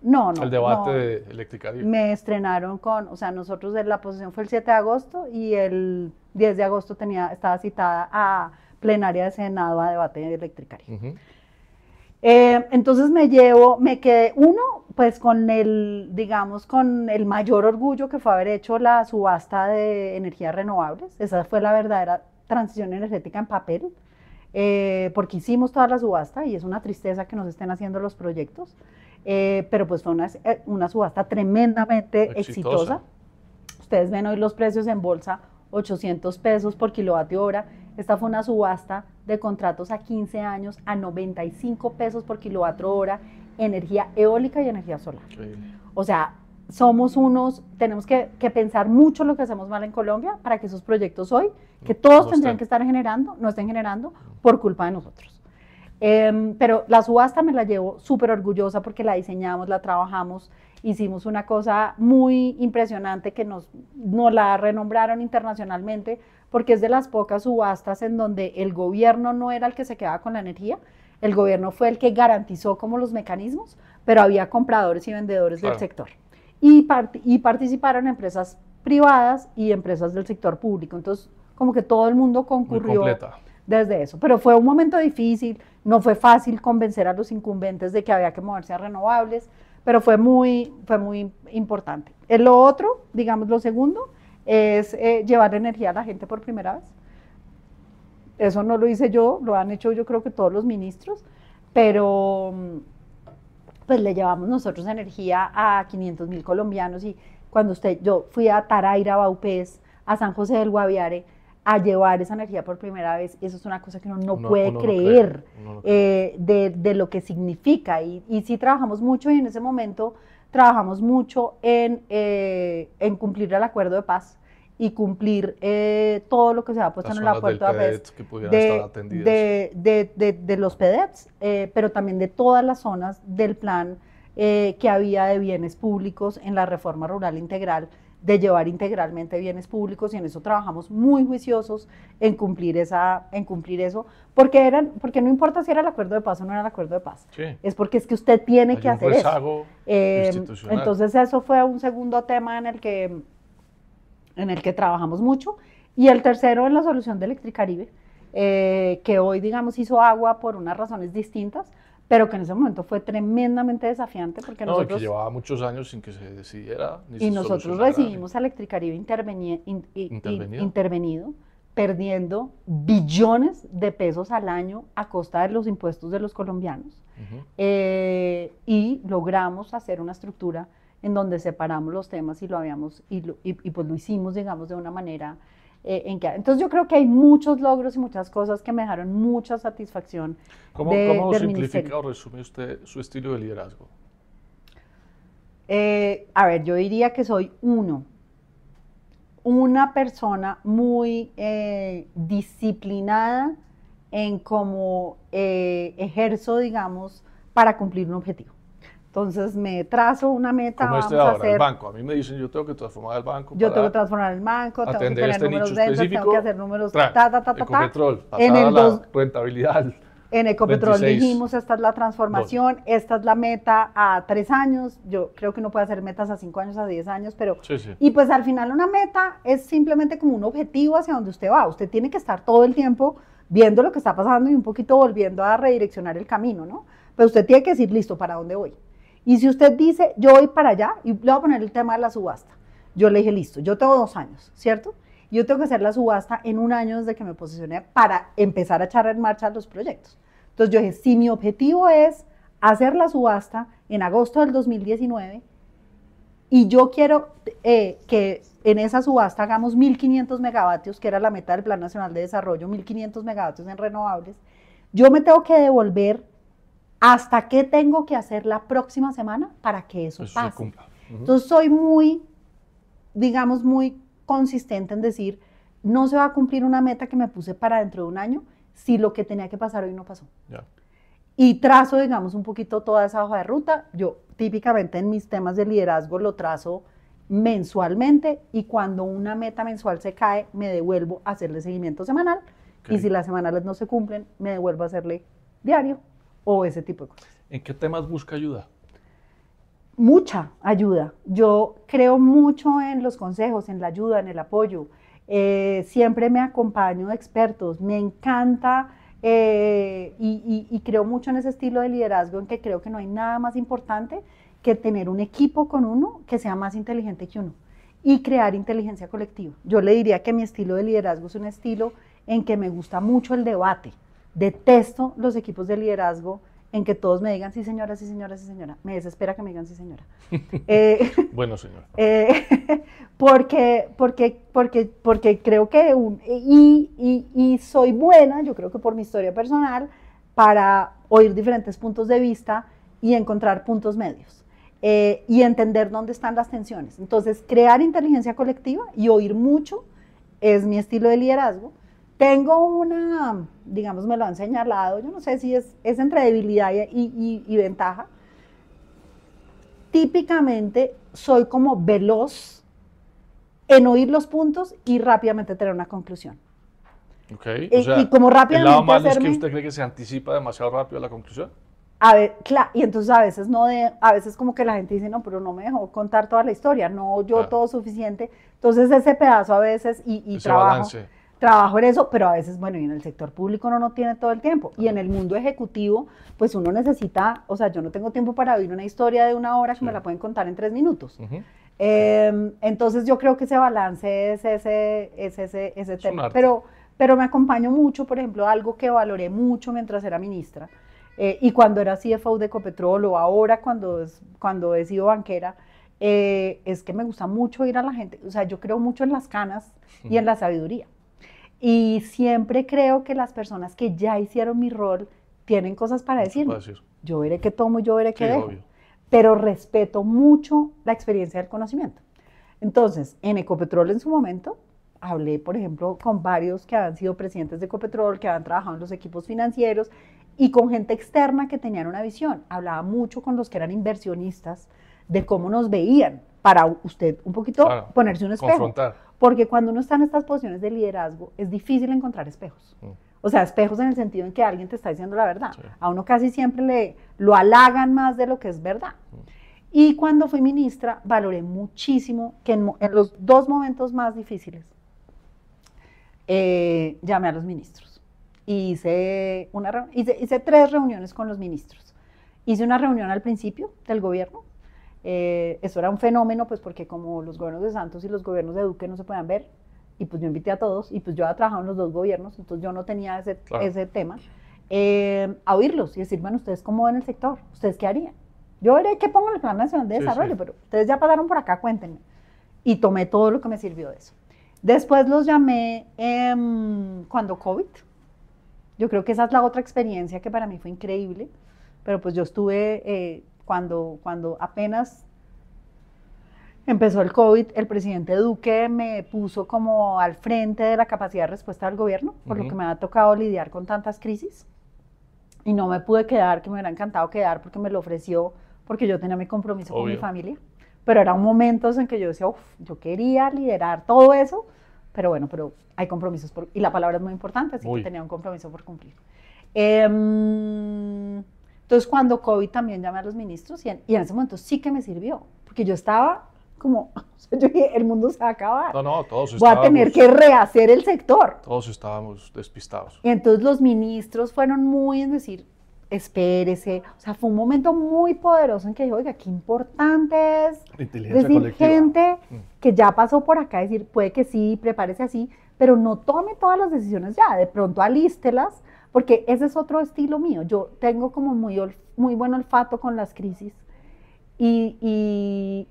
No. El debate de Electricaribe. Me estrenaron con... O sea, nosotros la posesión fue el 7 de agosto y el 10 de agosto estaba citada a plenaria de Senado a debate de Electricaribe. Entonces me quedé, pues con el mayor orgullo que fue haber hecho la subasta de energías renovables. Esa fue la verdadera transición energética en papel, porque hicimos toda la subasta y es una tristeza que nos estén haciendo los proyectos, pero pues fue una subasta tremendamente exitosa. Ustedes ven hoy los precios en bolsa, 800 pesos por kilovatio hora. Esta fue una subasta de contratos a 15 años a 95 pesos por kilovatio hora, energía eólica y energía solar. Sí. O sea, tenemos que pensar mucho lo que hacemos mal en Colombia para que esos proyectos hoy, que todos tendrían que estar generando, no estén generando por culpa de nosotros. Pero la subasta me la llevo súper orgullosa porque la diseñamos, la trabajamos, hicimos una cosa muy impresionante que nos la renombraron internacionalmente porque es de las pocas subastas en donde el gobierno no era el que se quedaba con la energía, el gobierno fue el que garantizó como los mecanismos, pero había compradores y vendedores del sector. Y participaron empresas privadas y empresas del sector público, entonces como que todo el mundo concurrió desde eso. Pero fue un momento difícil, no fue fácil convencer a los incumbentes de que había que moverse a renovables, pero fue muy importante. Lo otro, digamos lo segundo, es llevar energía a la gente por primera vez. Eso no lo hice yo, lo han hecho yo creo que todos los ministros, pero pues le llevamos nosotros energía a 500.000 colombianos y cuando yo fui a Taraira, a Baupés, a San José del Guaviare, a llevar esa energía por primera vez, eso es una cosa que uno no puede creer de lo que significa y sí trabajamos mucho y en ese momento trabajamos mucho en cumplir el acuerdo de paz y cumplir todo lo que se ha puesto en el acuerdo de paz de los PEDETs, pero también de todas las zonas del plan que había de bienes públicos en la reforma rural integral, de llevar integralmente bienes públicos y en eso trabajamos muy juiciosos en cumplir eso, porque no importa si era el acuerdo de paz o no era el acuerdo de paz, es porque es que usted tiene que hacer eso. Entonces eso fue un segundo tema en el que trabajamos mucho y el tercero en la solución de Electricaribe, que hoy digamos hizo agua por unas razones distintas, pero que en ese momento fue tremendamente desafiante porque nosotros... que llevaba muchos años sin que se decidiera ni y nosotros recibimos a Electricaribe intervenido, perdiendo billones de pesos al año a costa de los impuestos de los colombianos, y logramos hacer una estructura en donde separamos los temas y pues lo hicimos, digamos, de una manera entonces yo creo que hay muchos logros y muchas cosas que me dejaron mucha satisfacción. ¿Cómo simplifica o resume usted su estilo de liderazgo? A ver, yo diría que soy una persona muy disciplinada en cómo ejerzo, digamos, para cumplir un objetivo. Entonces me trazo una meta. Como ahora, el banco. A mí me dicen, yo tengo que transformar el banco. Yo tengo que transformar el banco, tengo que tener números de ventas, tengo que hacer números, Ecopetrol, la rentabilidad. En Ecopetrol dijimos, esta es la transformación, esta es la meta a 3 años, yo creo que uno puede hacer metas a 5 años, a 10 años, pero... Y pues al final una meta es simplemente como un objetivo hacia donde usted va, usted tiene que estar todo el tiempo viendo lo que está pasando y un poquito volviendo a redireccionar el camino, ¿no? Pero usted tiene que decir, listo, ¿para dónde voy? Y si usted dice, yo voy para allá, y le voy a poner el tema de la subasta, yo le dije, listo, yo tengo 2 años, ¿cierto? Yo tengo que hacer la subasta en 1 año desde que me posicioné para empezar a echar en marcha los proyectos. Entonces yo dije, si mi objetivo es hacer la subasta en agosto del 2019 y yo quiero que en esa subasta hagamos 1.500 megavatios, que era la meta del Plan Nacional de Desarrollo, 1.500 megavatios en renovables, yo me tengo que devolver hasta qué tengo que hacer la próxima semana para que eso pase. Se cumpla. Entonces soy muy, digamos, muy consistente en decir, no se va a cumplir una meta que me puse para dentro de un año si lo que tenía que pasar hoy no pasó. Yeah. Y trazo, digamos, un poquito toda esa hoja de ruta. Yo típicamente en mis temas de liderazgo lo trazo mensualmente y cuando una meta mensual se cae, me devuelvo a hacerle seguimiento semanal. Okay. Y si las semanales no se cumplen, me devuelvo a hacerle diario o ese tipo de cosas. ¿En qué temas busca ayuda? Mucha ayuda. Yo creo mucho en los consejos, en la ayuda, en el apoyo. Siempre me acompaño de expertos. Me encanta y creo mucho en ese estilo de liderazgo en que creo que no hay nada más importante que tener un equipo con uno que sea más inteligente que uno y crear inteligencia colectiva. Yo le diría que mi estilo de liderazgo es un estilo en que me gusta mucho el debate. Detesto los equipos de liderazgo en que todos me digan sí señora, sí señora, sí señora. Me desespera que me digan sí señora. Bueno señora. Porque creo que, y soy buena, yo creo que por mi historia personal, para oír diferentes puntos de vista y encontrar puntos medios. Y entender dónde están las tensiones. Entonces, crear inteligencia colectiva y oír mucho es mi estilo de liderazgo. Tengo una, digamos, me lo han señalado, yo no sé si es entre debilidad y ventaja. Típicamente soy como veloz en oír los puntos y rápidamente tener una conclusión. Okay. O sea, y como rápidamente el lado malo es que usted cree que se anticipa demasiado rápido a la conclusión. A ver, claro, y entonces a veces como que la gente dice, no, pero no me dejó contar toda la historia, no yo todo suficiente. Entonces ese pedazo a veces, y trabajo en eso, pero a veces, bueno, y en el sector público uno no tiene todo el tiempo. Y en el mundo ejecutivo, pues uno necesita, o sea, yo no tengo tiempo para oír una historia de 1 hora que me la pueden contar en 3 minutos. Entonces yo creo que ese balance es ese tema. Pero me acompaño mucho, por ejemplo, algo que valoré mucho mientras era ministra, y cuando era CFO de Ecopetrol o ahora cuando he sido banquera, es que me gusta mucho ir a la gente, o sea, yo creo mucho en las canas y en la sabiduría. Y siempre creo que las personas que ya hicieron mi rol tienen cosas para decirme. Yo veré qué tomo, yo veré qué dejo. Obvio. Pero respeto mucho la experiencia del conocimiento. Entonces, en Ecopetrol en su momento, hablé, por ejemplo, con varios que habían sido presidentes de Ecopetrol, que habían trabajado en los equipos financieros y con gente externa que tenían una visión. Hablaba mucho con los que eran inversionistas de cómo nos veían, para usted un poquito ponerse un espejo. Confrontar. Porque cuando uno está en estas posiciones de liderazgo, es difícil encontrar espejos. O sea, espejos en el sentido en que alguien te está diciendo la verdad. Sí. A uno casi siempre lo halagan más de lo que es verdad. Y cuando fui ministra, valoré muchísimo que en los 2 momentos más difíciles, llamé a los ministros. Hice 3 reuniones con los ministros. Hice una reunión al principio del gobierno. Eso era un fenómeno, pues porque como los gobiernos de Santos y los gobiernos de Duque no se podían ver, y pues yo invité a todos, y pues yo había trabajado en los 2 gobiernos, entonces yo no tenía ese tema, a oírlos y decir, bueno, ¿ustedes cómo ven el sector? ¿Ustedes qué harían? Yo veré qué pongo en el Plan Nacional de Desarrollo, pero ustedes ya pasaron por acá, cuéntenme. Y tomé todo lo que me sirvió de eso. Después los llamé cuando COVID. Yo creo que esa es la otra experiencia que para mí fue increíble, pero pues yo estuve... Cuando apenas empezó el COVID, el presidente Duque me puso como al frente de la capacidad de respuesta del gobierno, por lo que me ha tocado lidiar con tantas crisis, y no me pude quedar, que me hubiera encantado quedar porque me lo ofreció, porque yo tenía mi compromiso con mi familia, pero eran momentos en que yo decía, yo quería liderar todo eso, pero bueno, pero hay compromisos, y la palabra es muy importante, así que tenía un compromiso por cumplir. Entonces, cuando COVID también llamé a los ministros y en ese momento sí que me sirvió, porque yo estaba como, yo dije, el mundo se va a acabar. No, todos estábamos... Voy a tener que rehacer el sector. Todos estábamos despistados. Y entonces los ministros fueron muy en decir, espérese, o sea, fue un momento muy poderoso en que dije, oiga, qué importante es decir, gente que ya pasó por acá, decir, puede que sí, prepárese así, pero no tome todas las decisiones ya, de pronto alístelas, porque ese es otro estilo mío. Yo tengo como muy buen olfato con las crisis y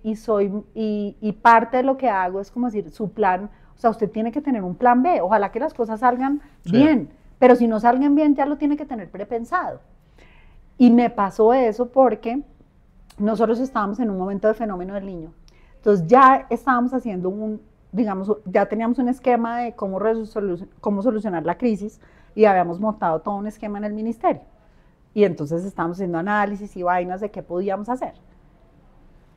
parte de lo que hago es como decir, su plan, o sea, usted tiene que tener un plan B, ojalá que las cosas salgan bien, pero si no salgan bien ya lo tiene que tener prepensado. Y me pasó eso porque nosotros estábamos en un momento de fenómeno del Niño. Entonces ya estábamos haciendo digamos, ya teníamos un esquema de cómo solucionar la crisis y habíamos montado todo un esquema en el ministerio. Y entonces estábamos haciendo análisis y vainas de qué podíamos hacer.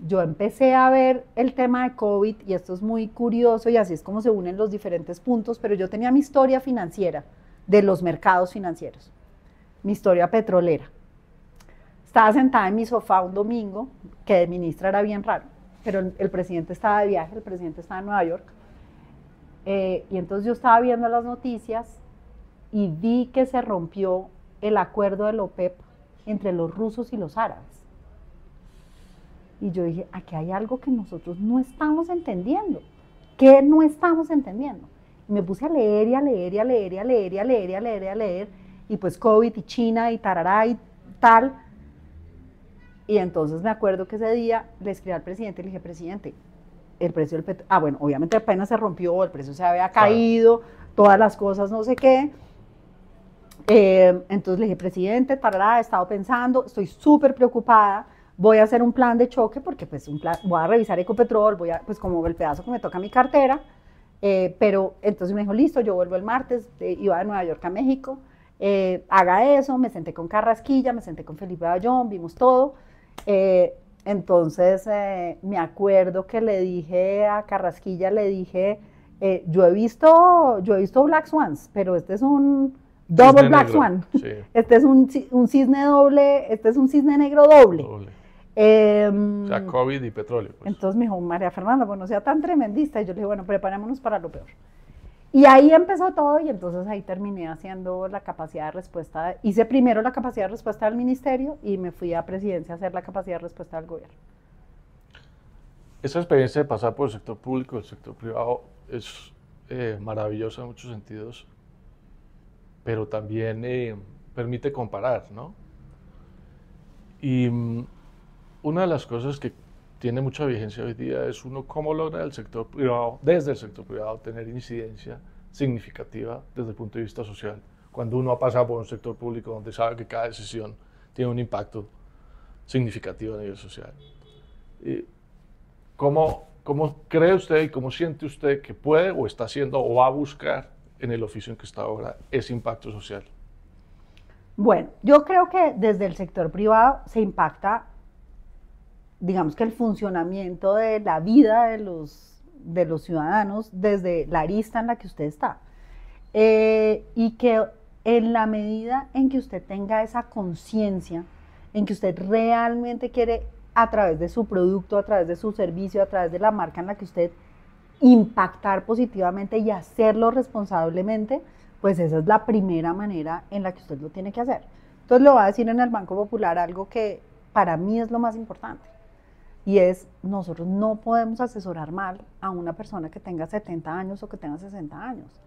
Yo empecé a ver el tema de COVID, y esto es muy curioso, y así es como se unen los diferentes puntos, pero yo tenía mi historia financiera de los mercados financieros, mi historia petrolera. Estaba sentada en mi sofá un domingo, que de ministra era bien raro, pero el presidente estaba de viaje, el presidente estaba en Nueva York, y entonces yo estaba viendo las noticias y vi que se rompió el acuerdo del OPEP entre los rusos y los árabes. Y yo dije, aquí hay algo que nosotros no estamos entendiendo. ¿Qué no estamos entendiendo? Y me puse a leer y a leer y a leer y a leer y a leer y a leer y a leer, y pues COVID y China y tarará y tal. Y entonces me acuerdo que ese día le escribí al presidente y le dije, presidente, el precio del petróleo, bueno, obviamente apenas se rompió, el precio se había caído, todas las cosas, no sé qué. Entonces le dije, presidente, tarará, he estado pensando, estoy súper preocupada, voy a hacer un plan de choque porque pues voy a revisar Ecopetrol, pues como el pedazo que me toca a mi cartera, pero entonces me dijo, listo, yo vuelvo el martes, iba de Nueva York a México, haga eso, me senté con Carrasquilla, me senté con Felipe Bayón, vimos todo, entonces me acuerdo que le dije a Carrasquilla, le dije, yo he visto Black Swans, pero este es un double Black Swan, sí. Este es un cisne doble, este es un cisne negro doble. O sea, COVID y petróleo. Pues. Entonces me dijo, María Fernanda, pues no sea tan tremendista. Y yo le dije, bueno, preparémonos para lo peor. Y ahí empezó todo, y entonces ahí terminé haciendo la capacidad de respuesta. Hice primero la capacidad de respuesta del ministerio y me fui a presidencia a hacer la capacidad de respuesta del gobierno. Esa experiencia de pasar por el sector público y el sector privado es maravillosa en muchos sentidos, pero también permite comparar, ¿no? Y una de las cosas que tiene mucha vigencia hoy día es uno cómo logra el sector privado, desde el sector privado, tener incidencia significativa desde el punto de vista social, cuando uno ha pasado por un sector público donde sabe que cada decisión tiene un impacto significativo a nivel social. ¿Cómo cree usted y cómo siente usted que puede o está haciendo o va a buscar en el oficio en que está ahora ese impacto social? Bueno, yo creo que desde el sector privado se impacta, digamos que el funcionamiento de la vida de los ciudadanos desde la arista en la que usted está. Y que en la medida en que usted tenga esa conciencia, en que usted realmente quiere, a través de su producto, a través de su servicio, a través de la marca en la que usted impactar positivamente y hacerlo responsablemente, pues esa es la primera manera en la que usted lo tiene que hacer. Entonces le voy a decir en el Banco Popular algo que para mí es lo más importante, y es, nosotros no podemos asesorar mal a una persona que tenga 70 años o que tenga 60 años.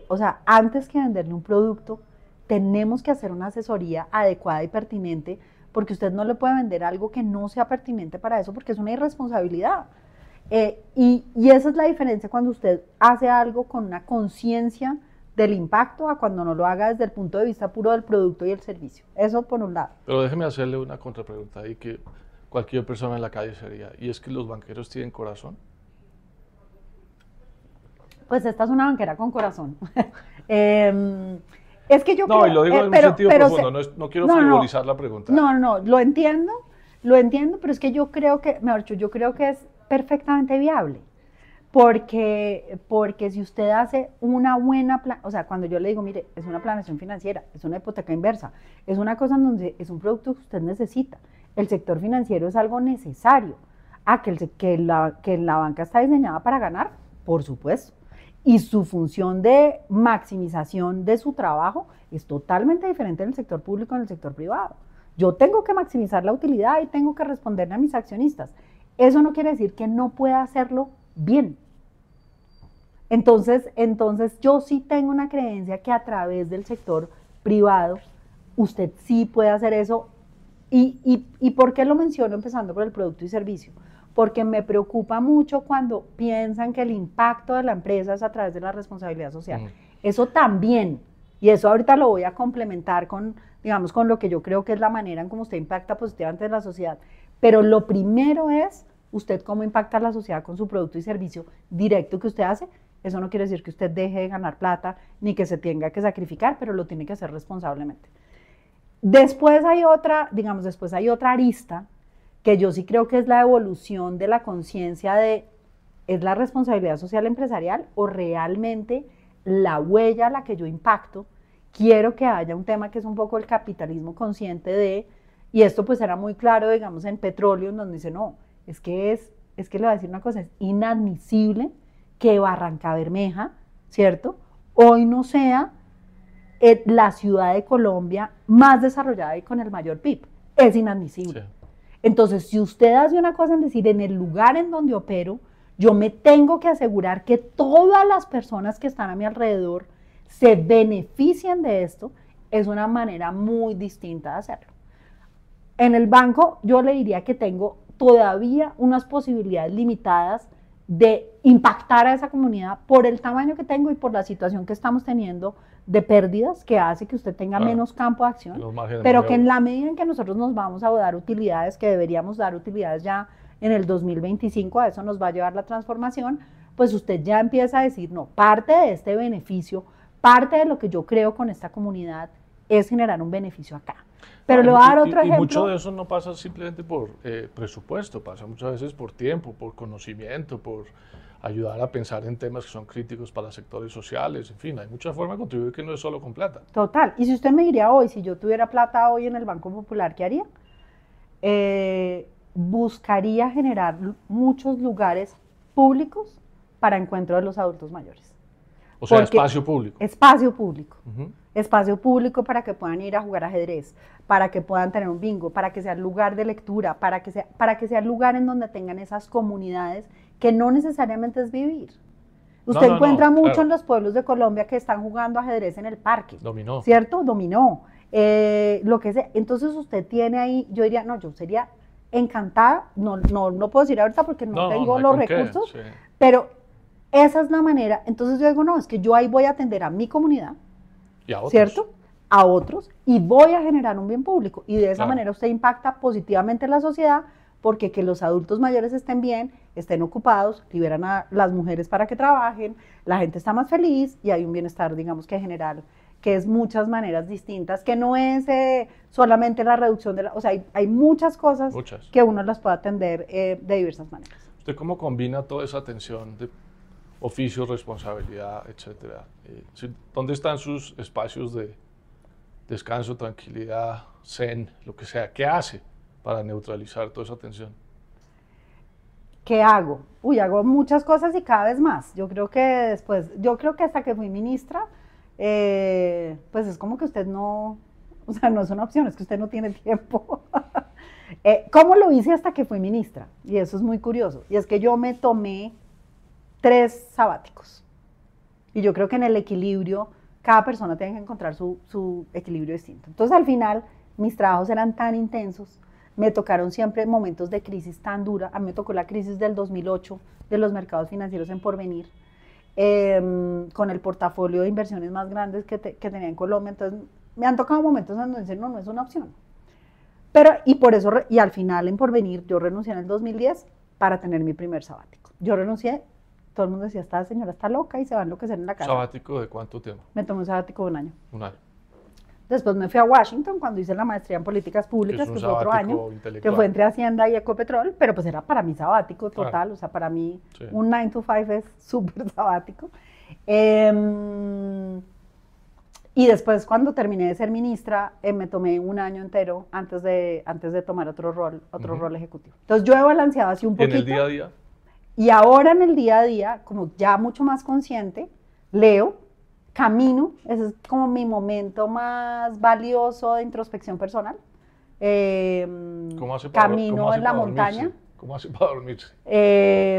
O sea, antes que venderle un producto, tenemos que hacer una asesoría adecuada y pertinente, porque usted no le puede vender algo que no sea pertinente para eso, porque es una irresponsabilidad. Y esa es la diferencia cuando usted hace algo con una conciencia del impacto a cuando no lo haga desde el punto de vista puro del producto y el servicio. Eso por un lado. Pero déjeme hacerle una contrapregunta ahí que cualquier persona en la calle sería, y es que los banqueros tienen corazón. Pues esta es una banquera con corazón. Es que yo no, creo, y lo digo en un sentido profundo, no quiero frivolizar la pregunta. No, lo entiendo, pero es que yo creo que, mejor dicho, yo creo que es perfectamente viable. Porque si usted hace una buena, o sea, cuando yo le digo, mire, es una planeación financiera, es una hipoteca inversa, es una cosa en donde es un producto que usted necesita. El sector financiero es algo necesario. Que la banca está diseñada para ganar, por supuesto. Y su función de maximización de su trabajo es totalmente diferente en el sector público y en el sector privado. Yo tengo que maximizar la utilidad y tengo que responderle a mis accionistas. Eso no quiere decir que no pueda hacerlo bien. Entonces yo sí tengo una creencia que a través del sector privado usted sí puede hacer eso. ¿Y por qué lo menciono empezando por el producto y servicio? Porque me preocupa mucho cuando piensan que el impacto de la empresa es a través de la responsabilidad social. Eso también, y eso ahorita lo voy a complementar con, digamos, con lo que yo creo que es la manera en cómo usted impacta positivamente en la sociedad. Pero lo primero es usted cómo impacta a la sociedad con su producto y servicio directo que usted hace, eso no quiere decir que usted deje de ganar plata ni que se tenga que sacrificar, pero lo tiene que hacer responsablemente. Después hay otra, digamos, después hay otra arista que yo sí creo que es la evolución de la conciencia de, ¿es la responsabilidad social empresarial o realmente la huella a la que yo impacto? Quiero que haya un tema que es un poco el capitalismo consciente de, y esto pues era muy claro, digamos, en petróleo, donde dice, no, es que le voy a decir una cosa, es inadmisible que Barranca Bermeja, ¿cierto?, hoy no sea la ciudad de Colombia más desarrollada y con el mayor PIB. Es inadmisible. Sí. Entonces, si usted hace una cosa en decir, en el lugar en donde opero, yo me tengo que asegurar que todas las personas que están a mi alrededor se beneficien de esto, es una manera muy distinta de hacerlo. En el banco, yo le diría que tengo todavía unas posibilidades limitadas de impactar a esa comunidad por el tamaño que tengo y por la situación que estamos teniendo de pérdidas, que hace que usted tenga menos campo de acción, pero que en la medida en que nosotros nos vamos a dar utilidades, que deberíamos dar utilidades ya en el 2025, a eso nos va a llevar la transformación, pues usted ya empieza a decir, no, parte de este beneficio, parte de lo que yo creo con esta comunidad es generar un beneficio acá. Pero le voy a dar otro ejemplo. Y mucho de eso no pasa simplemente por presupuesto, pasa muchas veces por tiempo, por conocimiento, por ayudar a pensar en temas que son críticos para sectores sociales, en fin, hay muchas formas de contribuir que no es solo con plata. Total, y si usted me diría hoy, si yo tuviera plata hoy en el Banco Popular, ¿qué haría? Buscaría generar muchos lugares públicos para encuentro de los adultos mayores. O sea, espacio público. Espacio público. Espacio público para que puedan ir a jugar ajedrez, para que puedan tener un bingo, para que sea lugar de lectura, para que sea el lugar en donde tengan esas comunidades que no necesariamente es vivir. Usted encuentra mucho en los pueblos de Colombia que están jugando ajedrez en el parque. Dominó. ¿Cierto? Dominó. Lo que sea. Entonces usted tiene ahí, yo diría, no, yo sería encantada, no puedo decir ahorita porque no tengo los recursos, sí. Pero esa es la manera. Entonces yo digo, no, es que yo ahí voy a atender a mi comunidad, y a otros. ¿cierto? A otros, y voy a generar un bien público. Y de esa manera usted impacta positivamente en la sociedad, porque que los adultos mayores estén bien, estén ocupados, liberan a las mujeres para que trabajen, la gente está más feliz y hay un bienestar, digamos, que general, que es muchas maneras distintas, que no es solamente la reducción de la... O sea, hay muchas cosas que uno las puede atender de diversas maneras. ¿Usted cómo combina toda esa atención de oficio, responsabilidad, etcétera? ¿Dónde están sus espacios de descanso, tranquilidad, zen, lo que sea? ¿Qué hace para neutralizar toda esa tensión? ¿Qué hago? Hago muchas cosas y cada vez más. Yo creo que hasta que fui ministra, pues es como que usted no, o sea, no es una opción, es que usted no tiene tiempo. ¿Cómo lo hice hasta que fui ministra? Y eso es muy curioso. Y es que yo me tomé 3 sabáticos. Y yo creo que en el equilibrio, cada persona tiene que encontrar su equilibrio distinto. Entonces, al final, mis trabajos eran tan intensos, me tocaron siempre momentos de crisis tan dura. A mí me tocó la crisis del 2008 de los mercados financieros en Porvenir, con el portafolio de inversiones más grandes que tenía en Colombia. Entonces, me han tocado momentos en donde dicen, no es una opción. Pero, y por eso, y al final en Porvenir, yo renuncié en el 2010 para tener mi primer sabático. Yo renuncié, todo el mundo decía, esta señora está loca y se va a enloquecer en la casa. ¿Sabático de cuánto tiempo? Me tomé un sabático de 1 año. 1 año. Después me fui a Washington cuando hice la maestría en políticas públicas, que fue otro año, que fue entre Hacienda y Ecopetrol, pero pues era para mí sabático total, claro. O sea, para mí un 9 to 5 es súper sabático. Y después cuando terminé de ser ministra, me tomé 1 año entero antes de tomar otro rol ejecutivo. Entonces yo he balanceado así un poquito. ¿En el día a día? Y ahora en el día a día, como ya mucho más consciente, leo, camino, ese es como mi momento más valioso de introspección personal. ¿Cómo hace para, camino en la montaña. ¿Cómo hace para dormirse?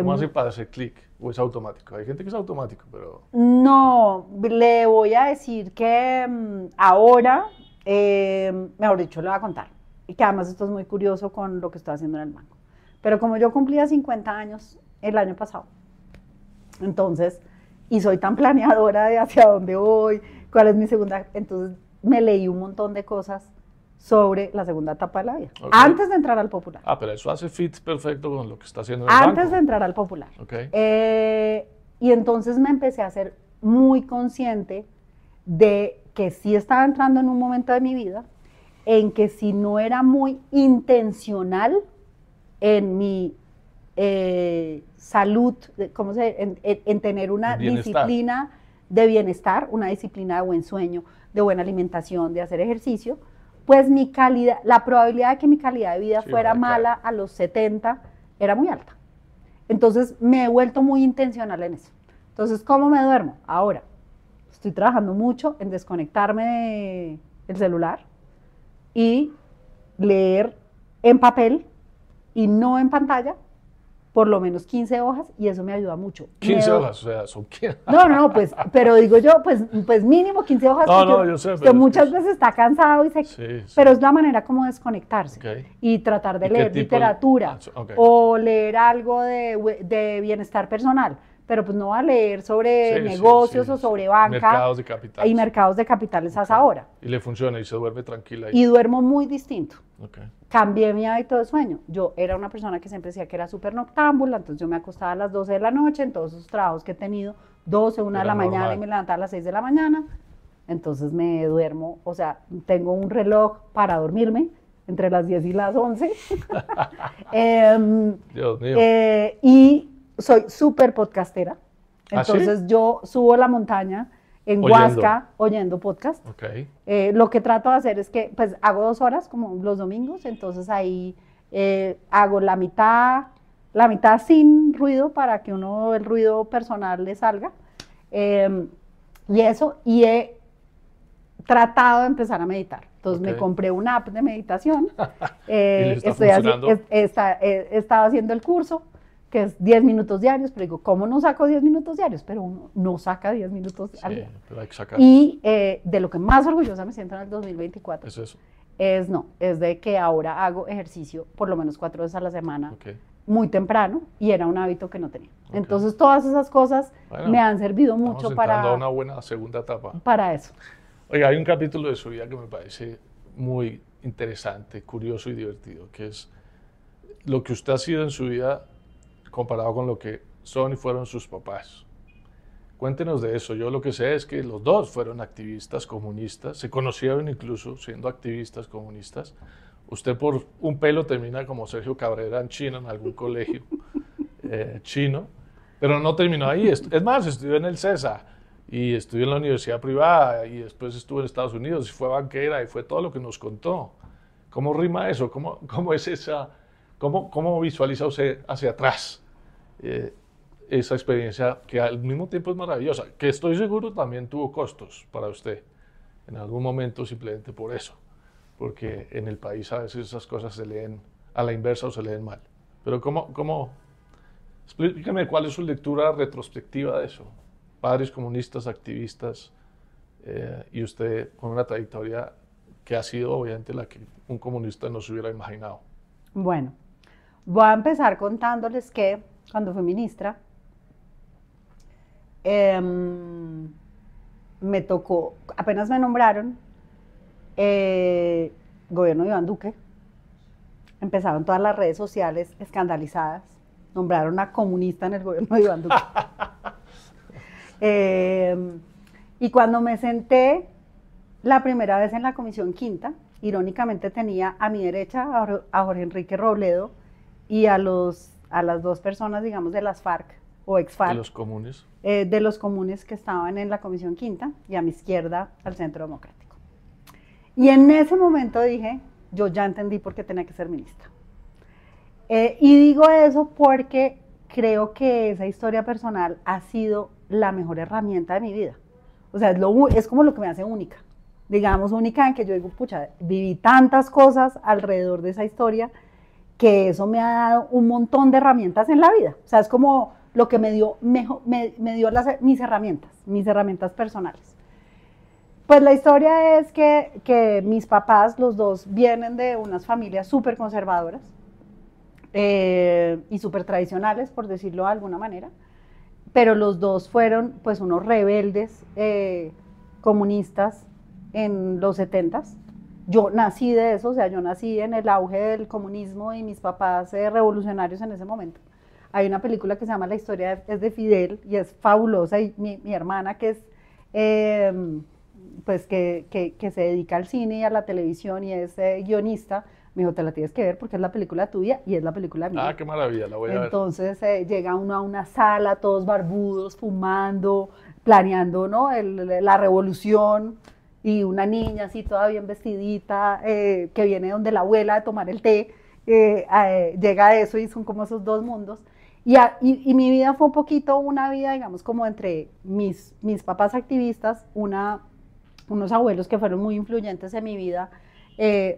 ¿Cómo hace para hacer clic? ¿O es automático? Hay gente que es automático, pero... No, le voy a decir que ahora, mejor dicho, le voy a contar. Y que además esto es muy curioso con lo que estoy haciendo en el banco. Pero como yo cumplía 50 años el año pasado, entonces... y soy tan planeadora de hacia dónde voy, cuál es mi segunda, entonces me leí un montón de cosas sobre la segunda etapa de la vida, antes de entrar al Popular. Ah, pero eso hace fit perfecto con lo que está haciendo en el antes banco. De entrar al Popular. Y entonces me empecé a ser muy consciente de que sí estaba entrando en un momento de mi vida en que si no era muy intencional en mi salud, en tener una disciplina de bienestar, una disciplina de buen sueño, de buena alimentación, de hacer ejercicio, pues mi calidad, la probabilidad de que mi calidad de vida fuera mala a los 70 era muy alta. Entonces me he vuelto muy intencional en eso. Entonces, ¿cómo me duermo? Ahora, estoy trabajando mucho en desconectarme del celular y leer en papel y no en pantalla, por lo menos 15 hojas, y eso me ayuda mucho. 15 hojas, o sea, son 15. No, pues, pero digo yo, pues mínimo 15 hojas. No, yo sé. Que muchas veces está cansado y pero es la manera como desconectarse. Y tratar de leer literatura o leer algo de bienestar personal. Pero pues no va a leer sobre negocios o sobre banca. Mercados de capitales. Y mercados de capitales a esa hora. Y le funciona y se duerme tranquila. Y duermo muy distinto. Cambié mi hábito de sueño. Yo era una persona que siempre decía que era súper noctámbula, entonces yo me acostaba a las 12 de la noche en todos esos trabajos que he tenido, 12, 1 de la mañana y me levantaba a las 6 de la mañana. Entonces me duermo, o sea, tengo un reloj para dormirme entre las 10 y las 11. Dios mío. Y soy súper podcastera. Entonces yo subo la montaña en Huasca oyendo podcast. Lo que trato de hacer es que pues hago 2 horas como los domingos, entonces ahí hago la mitad sin ruido para que el ruido personal le salga. Y he tratado de empezar a meditar. Entonces me compré una app de meditación. He estado haciendo el curso, que es 10 minutos diarios, pero digo, ¿cómo no saco 10 minutos diarios? Pero uno no saca 10 minutos al día. Pero hay que sacar. Y de lo que más orgullosa me siento en el 2024 ¿Es eso? Es de que ahora hago ejercicio por lo menos 4 veces a la semana, muy temprano, y era un hábito que no tenía. Entonces todas esas cosas me han servido mucho para una buena segunda etapa. Para eso. Oiga, hay un capítulo de su vida que me parece muy interesante, curioso y divertido, que es lo que usted ha sido en su vida comparado con lo que son y fueron sus papás. Cuéntenos de eso. Yo lo que sé es que los dos fueron activistas comunistas, se conocieron incluso siendo activistas comunistas. Usted por un pelo termina como Sergio Cabrera en China, en algún colegio chino, pero no terminó ahí. Es más, estudió en el CESA y estudió en la universidad privada y después estuvo en Estados Unidos y fue banquera y fue todo lo que nos contó. ¿Cómo rima eso? ¿Cómo es esa? ¿Cómo visualiza usted hacia atrás esa experiencia que al mismo tiempo es maravillosa? Que estoy seguro también tuvo costos para usted en algún momento simplemente por eso, porque en el país a veces esas cosas se leen a la inversa o se leen mal. Pero explíqueme cuál es su lectura retrospectiva de eso. Padres comunistas, activistas, y usted con una trayectoria que ha sido obviamente la que un comunista no se hubiera imaginado. Bueno, voy a empezar contándoles que cuando fui ministra, me tocó, apenas me nombraron, gobierno de Iván Duque, empezaron todas las redes sociales escandalizadas, nombraron a comunista en el gobierno de Iván Duque. Y cuando me senté la primera vez en la Comisión Quinta, irónicamente tenía a mi derecha a Jorge Enrique Robledo y a las 2 personas, digamos, de las FARC o ex-FARC. ¿De los comunes? De los comunes que estaban en la Comisión Quinta, y a mi izquierda al Centro Democrático. Y en ese momento dije, yo ya entendí por qué tenía que ser ministra. Y digo eso porque creo que esa historia personal ha sido la mejor herramienta de mi vida. O sea, es como lo que me hace única. Digamos, única en que yo digo, pucha, viví tantas cosas alrededor de esa historia que eso me ha dado un montón de herramientas en la vida. O sea, es como lo que me dio mis herramientas personales. Pues la historia es que mis papás, los dos, vienen de unas familias súper conservadoras y súper tradicionales, por decirlo de alguna manera, pero los dos fueron pues unos rebeldes comunistas en los 70s, yo nací de eso, o sea, yo nací en el auge del comunismo y mis papás revolucionarios en ese momento. Hay una película que se llama La historia es de Fidel y es fabulosa, y mi hermana que es, pues que se dedica al cine y a la televisión y es guionista, me dijo, te la tienes que ver porque es la película tuya y es la película mía. Ah, qué maravilla, la voy a ver. Entonces llega uno a una sala, todos barbudos, fumando, planeando, ¿no? La revolución, y una niña así toda bien vestidita, que viene donde la abuela a tomar el té, llega a eso y son como esos dos mundos. Y mi vida fue un poquito una vida, digamos, como entre mis papás activistas, unos abuelos que fueron muy influyentes en mi vida,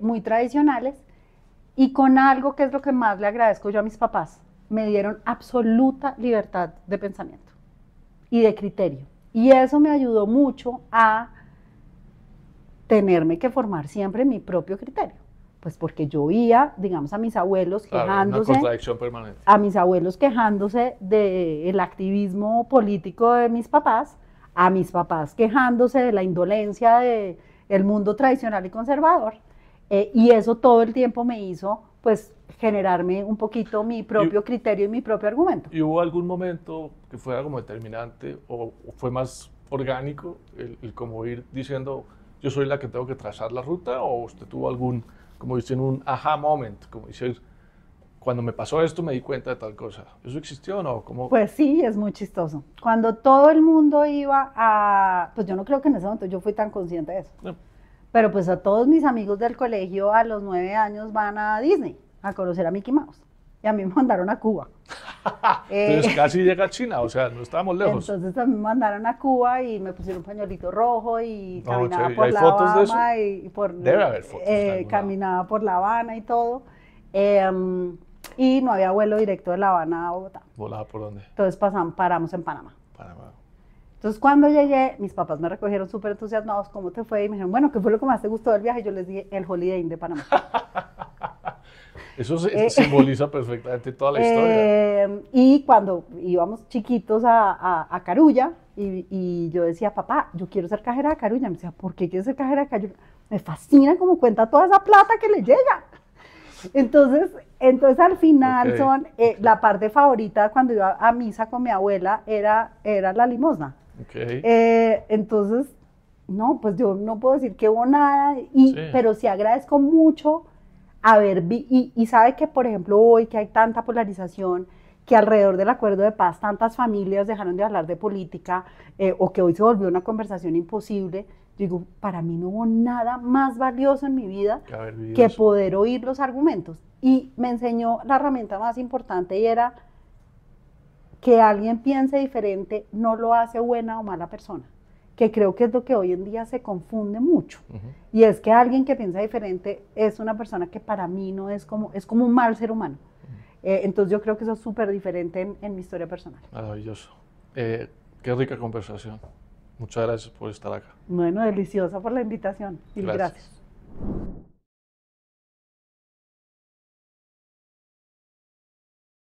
muy tradicionales, y con algo que es lo que más le agradezco yo a mis papás, me dieron absoluta libertad de pensamiento y de criterio. Y eso me ayudó mucho a tenerme que formar siempre mi propio criterio. Pues porque yo oía, digamos, a mis abuelos quejándose, una contradicción permanente. a mis abuelos quejándose del activismo político de mis papás, a mis papás quejándose de la indolencia del mundo tradicional y conservador, y eso todo el tiempo me hizo, pues, generarme un poquito mi propio criterio y mi propio argumento. ¿Y hubo algún momento que fuera como determinante o fue más orgánico el como ir diciendo, yo soy la que tengo que trazar la ruta, o usted tuvo algún, como dicen, un aha moment, como decir, cuando me pasó esto me di cuenta de tal cosa? ¿Eso existió o no? ¿Cómo? Pues sí, es muy chistoso. Cuando todo el mundo iba a, pues yo no creo que en ese momento yo fui tan consciente de eso, no. Pero pues a todos mis amigos del colegio a los 9 años van a Disney a conocer a Mickey Mouse, y a mí me mandaron a Cuba. Entonces casi llega a China, o sea, no estábamos lejos. Entonces a mí me mandaron a Cuba y me pusieron un pañuelito rojo y caminaba no, por La Habana. Debe haber fotos. Caminaba por La Habana y todo. Y no había vuelo directo de La Habana a Bogotá. ¿Volaba por dónde? Entonces paramos en Panamá. Panamá. Entonces cuando llegué, mis papás me recogieron súper entusiasmados, ¿cómo te fue? Y me dijeron, bueno, ¿qué fue lo que más te gustó del viaje? Y yo les dije, el Holiday Inn de Panamá. Eso simboliza perfectamente toda la historia. Y cuando íbamos chiquitos a Carulla, y yo decía, papá, yo quiero ser cajera de Carulla. Me decía, ¿por qué quieres ser cajera de Carulla? Me fascina cómo cuenta toda esa plata que le llega. Entonces al final la parte favorita cuando iba a misa con mi abuela era la limosna. Entonces, no, pues yo no puedo decir que hubo nada, pero sí agradezco mucho y sabe que, por ejemplo, hoy que hay tanta polarización, que alrededor del acuerdo de paz tantas familias dejaron de hablar de política, o que hoy se volvió una conversación imposible. Yo digo, para mí no hubo nada más valioso en mi vida que poder oír los argumentos. Y me enseñó la herramienta más importante, y era que alguien piense diferente no lo hace buena o mala persona, que creo que es lo que hoy en día se confunde mucho. Y es que alguien que piensa diferente es una persona que para mí no es como un mal ser humano. Entonces yo creo que eso es súper diferente en mi historia personal. Maravilloso. Qué rica conversación. Muchas gracias por estar acá. Bueno, deliciosa por la invitación. Gracias.